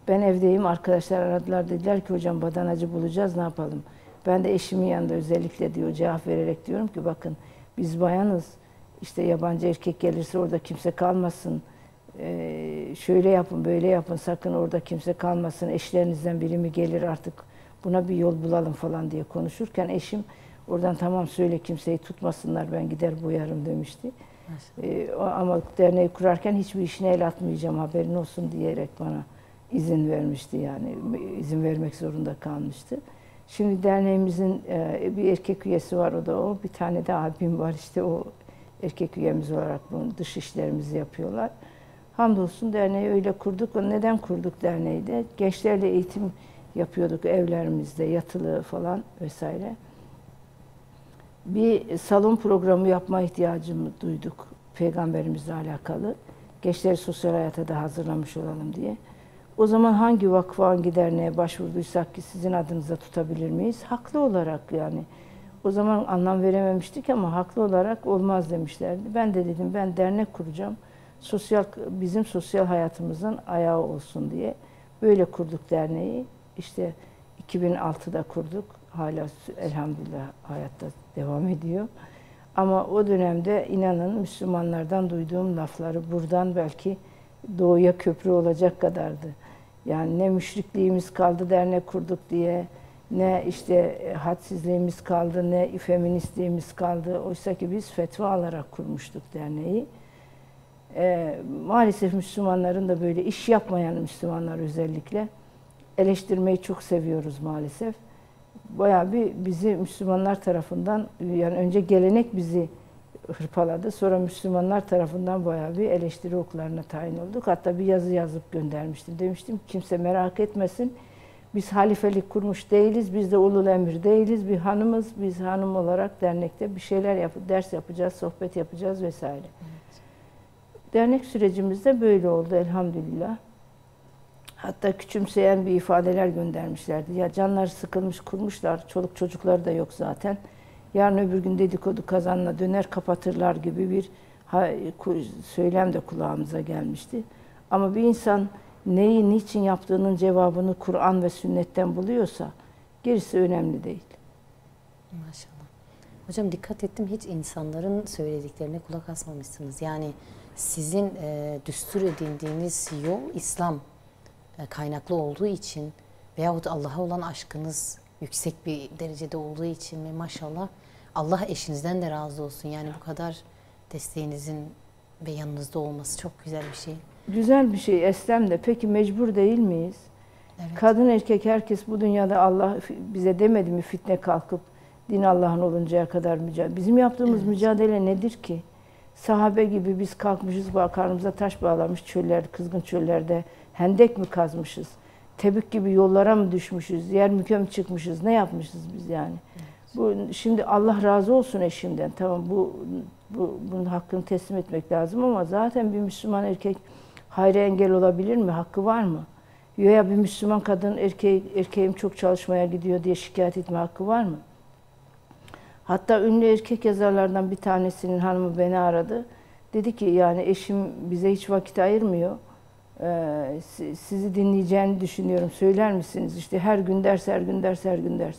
Ben evdeyim. Arkadaşlar aradılar. Dediler ki hocam badanacı bulacağız. Ne yapalım? Ben de eşimin yanında özellikle diyor cevap vererek diyorum ki bakın biz bayanız. İşte yabancı erkek gelirse orada kimse kalmasın. Şöyle yapın, böyle yapın. Sakın orada kimse kalmasın. Eşlerinizden biri mi gelir artık buna bir yol bulalım falan diye konuşurken eşim oradan tamam söyle kimseyi tutmasınlar ben gider boyarım demişti. Ama derneği kurarken hiçbir işine el atmayacağım haberin olsun diyerek bana izin vermişti yani izin vermek zorunda kalmıştı. Şimdi derneğimizin bir erkek üyesi var o da o. Bir tane de abim var işte o erkek üyemiz olarak bunu dış işlerimizi yapıyorlar. Hamdolsun derneği öyle kurduk. Neden kurduk derneği de? Gençlerle eğitim yapıyorduk evlerimizde yatılı falan vesaire. Bir salon programı yapma ihtiyacımı duyduk Peygamberimizle alakalı. Gençleri sosyal hayata da hazırlamış olalım diye. O zaman hangi vakfa, hangi derneğe başvurduysak ki sizin adınıza tutabilir miyiz? Haklı olarak yani. O zaman anlam verememiştik ama haklı olarak olmaz demişlerdi. Ben de dedim ben dernek kuracağım. Bizim sosyal hayatımızın ayağı olsun diye. Böyle kurduk derneği. İşte 2006'da kurduk. Hala elhamdülillah hayatta devam ediyor. Ama o dönemde inanın Müslümanlardan duyduğum lafları buradan belki doğuya köprü olacak kadardı. Yani ne müşrikliğimiz kaldı dernek kurduk diye, ne işte hadsizliğimiz kaldı, ne feministliğimiz kaldı. Oysa ki biz fetva alarak kurmuştuk derneği. Maalesef Müslümanların da böyle iş yapmayan Müslümanlar özellikle eleştirmeyi çok seviyoruz maalesef. Bayağı bir bizi Müslümanlar tarafından yani önce gelenek bizi hırpaladı. Sonra Müslümanlar tarafından bayağı bir eleştiri oklarına tayin olduk. Hatta bir yazı yazıp göndermiştim. Demiştim kimse merak etmesin. Biz halifelik kurmuş değiliz. Biz de ulul emir değiliz. Bir hanımız. Biz hanım olarak dernekte bir şeyler ders yapacağız, sohbet yapacağız vesaire. Evet. Dernek sürecimizde böyle oldu elhamdülillah. Hatta küçümseyen bir ifadeler göndermişlerdi. Ya canları sıkılmış kurmuşlar. Çoluk çocukları da yok zaten. Yarın öbür gün dedikodu kazanına döner kapatırlar gibi bir söylem de kulağımıza gelmişti. Ama bir insan neyi, niçin yaptığının cevabını Kur'an ve sünnetten buluyorsa gerisi önemli değil. Maşallah. Hocam dikkat ettim hiç insanların söylediklerine kulak asmamışsınız. Yani sizin düstur edindiğiniz yol İslam kaynaklı olduğu için veyahut Allah'a olan aşkınız yüksek bir derecede olduğu için ve maşallah Allah eşinizden de razı olsun. Yani bu kadar desteğinizin ve yanınızda olması çok güzel bir şey. Güzel bir şey Eslem de. Peki mecbur değil miyiz? Evet. Kadın erkek herkes bu dünyada Allah bize demedi mi fitne kalkıp din Allah'ın oluncaya kadar mücadele. Bizim yaptığımız mücadele nedir ki? Sahabe gibi biz kalkmışız karnımıza taş bağlamış çöller, kızgın çöllerde Hendek mi kazmışız? Tebük gibi yollara mı düşmüşüz? Yer müke mi çıkmışız? Ne yapmışız biz yani? Evet. Bu şimdi Allah razı olsun eşimden. Tamam bunun hakkını teslim etmek lazım ama zaten bir Müslüman erkek hayra engel olabilir mi? Hakkı var mı? Ya bir Müslüman kadın erkeğim çok çalışmaya gidiyor diye şikayet etme hakkı var mı? Hatta ünlü erkek yazarlardan bir tanesinin hanımı beni aradı. Dedi ki yani eşim bize hiç vakit ayırmıyor. Sizi dinleyeceğini düşünüyorum. Söyler misiniz? İşte her gün ders, her gün ders, her gün ders.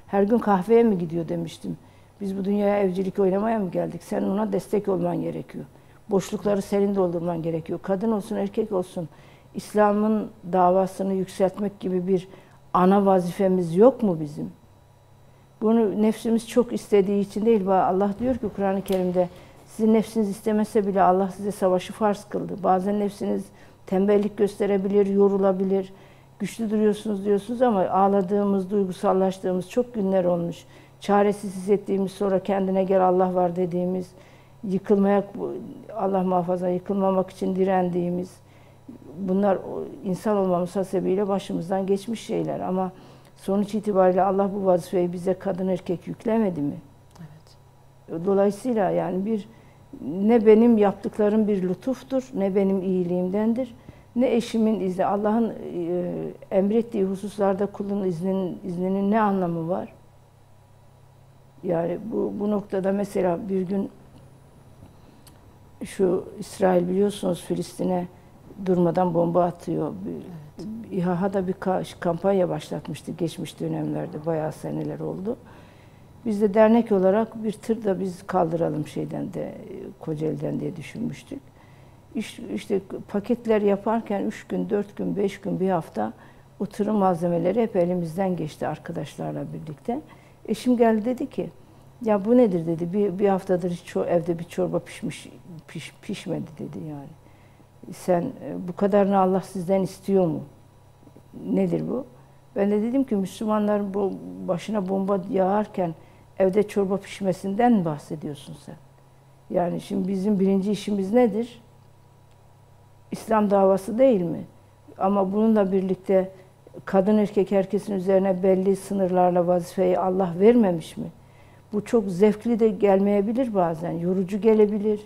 Her gün kahveye mi gidiyor demiştim. Biz bu dünyaya evcilik oynamaya mı geldik? Sen ona destek olman gerekiyor. Boşlukları senin doldurman gerekiyor. Kadın olsun, erkek olsun. İslam'ın davasını yükseltmek gibi bir ana vazifemiz yok mu bizim? Bunu nefsimiz çok istediği için değil. Allah diyor ki Kur'an-ı Kerim'de sizin nefsiniz istemese bile Allah size savaşı farz kıldı. Bazen nefsiniz tembellik gösterebilir, yorulabilir. Güçlü duruyorsunuz diyorsunuz ama ağladığımız, duygusallaştığımız çok günler olmuş. Çaresiz hissettiğimiz, sonra kendine gel Allah var dediğimiz, yıkılmaya, Allah muhafaza yıkılmamak için direndiğimiz, bunlar insan olmamız hasebiyle başımızdan geçmiş şeyler ama sonuç itibariyle Allah bu vazifeyi bize kadın erkek yüklemedi mi? Evet. Dolayısıyla yani ne benim yaptıklarım bir lütuftur, ne benim iyiliğimdendir, ne eşimin izni. Allah'ın emrettiği hususlarda kulun izninin ne anlamı var? Yani bu noktada mesela bir gün şu İsrail biliyorsunuz Filistin'e durmadan bomba atıyor. Evet. İHA da bir kampanya başlatmıştı geçmiş dönemlerde, bayağı seneler oldu. Biz de dernek olarak bir tır da biz kaldıralım Kocaeli'den diye düşünmüştük. İşte paketler yaparken 3 gün, 4 gün, 5 gün, bir hafta o tırın malzemeleri hep elimizden geçti arkadaşlarla birlikte. Eşim geldi dedi ki, ya bu nedir dedi, bir haftadır hiç evde bir çorba pişmedi dedi yani. Sen bu kadarını Allah sizden istiyor mu? Nedir bu? Ben de dedim ki Müslümanların bu başına bomba yağarken evde çorba pişmesinden mi bahsediyorsun sen? Yani şimdi bizim birinci işimiz nedir? İslam davası değil mi? Ama bununla birlikte kadın erkek herkesin üzerine belli sınırlarla vazifeyi Allah vermemiş mi? Bu çok zevkli de gelmeyebilir bazen, yorucu gelebilir,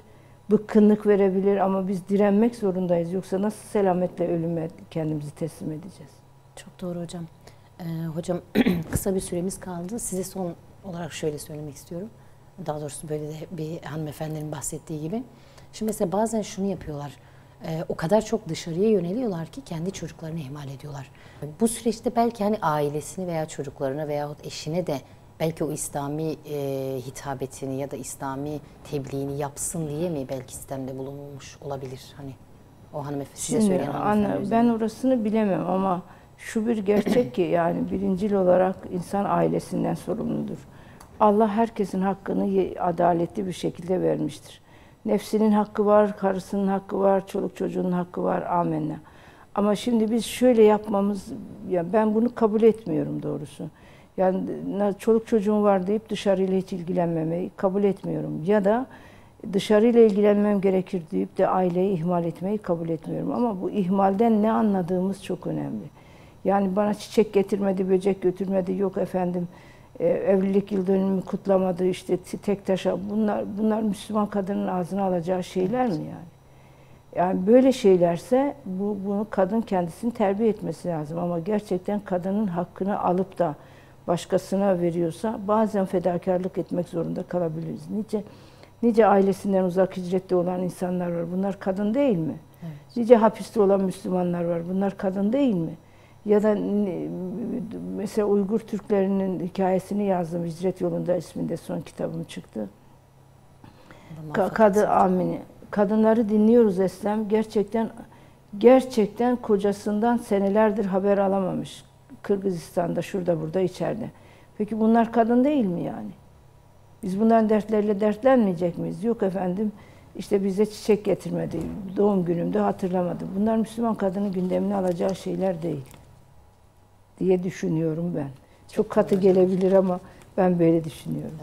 bıkkınlık verebilir ama biz direnmek zorundayız. Yoksa nasıl selametle ölüme kendimizi teslim edeceğiz? Çok doğru hocam. Hocam kısa bir süremiz kaldı. Size son olarak şöyle söylemek istiyorum. Daha doğrusu böyle de bir hanımefendinin bahsettiği gibi. Şimdi mesela bazen şunu yapıyorlar. O kadar çok dışarıya yöneliyorlar ki kendi çocuklarını ihmal ediyorlar. Bu süreçte belki hani ailesini veya çocuklarına veyahut eşine de belki o İslami hitabetini ya da İslami tebliğini yapsın diye mi belki sistemde bulunmuş olabilir? Hani o hanımefendi size söyleyen hanımefendi. Ben orasını bilemem ama şu bir gerçek ki yani birincil olarak insan ailesinden sorumludur. Allah herkesin hakkını adaletli bir şekilde vermiştir. Nefsinin hakkı var, karısının hakkı var, çoluk çocuğunun hakkı var. Amenna. Ama şimdi biz şöyle yapmamız, ya ben bunu kabul etmiyorum doğrusu. Yani çoluk çocuğum var deyip dışarıyla hiç ilgilenmemeyi kabul etmiyorum. Ya da dışarıyla ilgilenmem gerekir deyip de aileyi ihmal etmeyi kabul etmiyorum. Ama bu ihmalden ne anladığımız çok önemli. Yani bana çiçek getirmedi, böcek götürmedi, yok efendim evlilik yıl dönümü kutlamadı, işte tek taşa. Bunlar Müslüman kadının ağzına alacağı şeyler mi yani? Yani böyle şeylerse bunu kadın kendisini terbiye etmesi lazım. Ama gerçekten kadının hakkını alıp da başkasına veriyorsa bazen fedakarlık etmek zorunda kalabiliriz. Nice ailesinden uzak hicrette olan insanlar var. Bunlar kadın değil mi? Evet. Nice hapiste olan Müslümanlar var. Bunlar kadın değil mi? Ya da mesela Uygur Türklerinin hikayesini yazdım. Hicret Yolunda isminde son kitabım çıktı. Kadınları dinliyoruz Eslem. Gerçekten kocasından senelerdir haber alamamış. Kırgızistan'da, şurada, burada, içeride. Peki bunlar kadın değil mi yani? Biz bunların dertleriyle dertlenmeyecek miyiz? Yok efendim, işte bize çiçek getirmedi, doğum günümde hatırlamadı. Bunlar Müslüman kadının gündemine alacağı şeyler değil diye düşünüyorum ben. Çok katı gelebilir ama ben böyle düşünüyorum.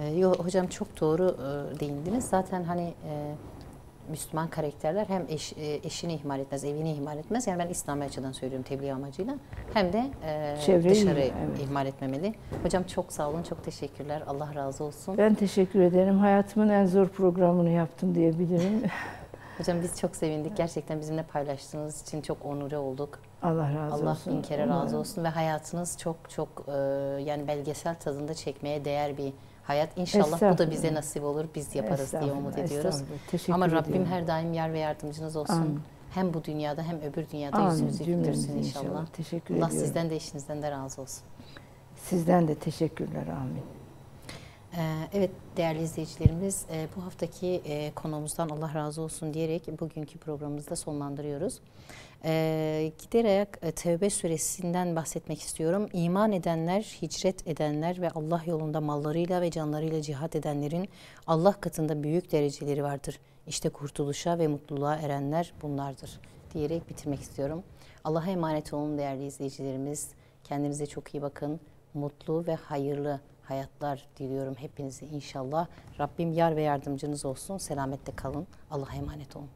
Hocam çok doğru değindiniz. Zaten hani Müslüman karakterler hem eşini ihmal etmez, evini ihmal etmez. Yani ben İslami açıdan söylüyorum tebliğ amacıyla. Hem de dışarı ihmal etmemeli. Hocam çok sağ olun, çok teşekkürler. Allah razı olsun. Ben teşekkür ederim. Hayatımın en zor programını yaptım diyebilirim. Hocam biz çok sevindik. Gerçekten bizimle paylaştığınız için çok onure olduk. Allah razı olsun. Allah bin kere razı olsun ve hayatınız çok yani belgesel tadında çekmeye değer bir hayat. İnşallah bu da bize nasip olur. Biz yaparız diye umut ediyoruz. Ama Rabbim her daim yar ve yardımcınız olsun. Amin. Hem bu dünyada hem öbür dünyada yüzünüzü güldürsün inşallah. Teşekkür Allah ediyorum. sizden de eşinizden de razı olsun. Sizden de teşekkürler. Amin. Evet değerli izleyicilerimiz, bu haftaki konuğumuzdan Allah razı olsun diyerek bugünkü programımızı da sonlandırıyoruz. Giderek Tevbe suresinden bahsetmek istiyorum. İman edenler, hicret edenler ve Allah yolunda mallarıyla ve canlarıyla cihat edenlerin Allah katında büyük dereceleri vardır. İşte kurtuluşa ve mutluluğa erenler bunlardır diyerek bitirmek istiyorum. Allah'a emanet olun değerli izleyicilerimiz. Kendinize çok iyi bakın. Mutlu ve hayırlı hayatlar diliyorum hepinize inşallah. Rabbim yar ve yardımcınız olsun. Selametle kalın. Allah'a emanet olun.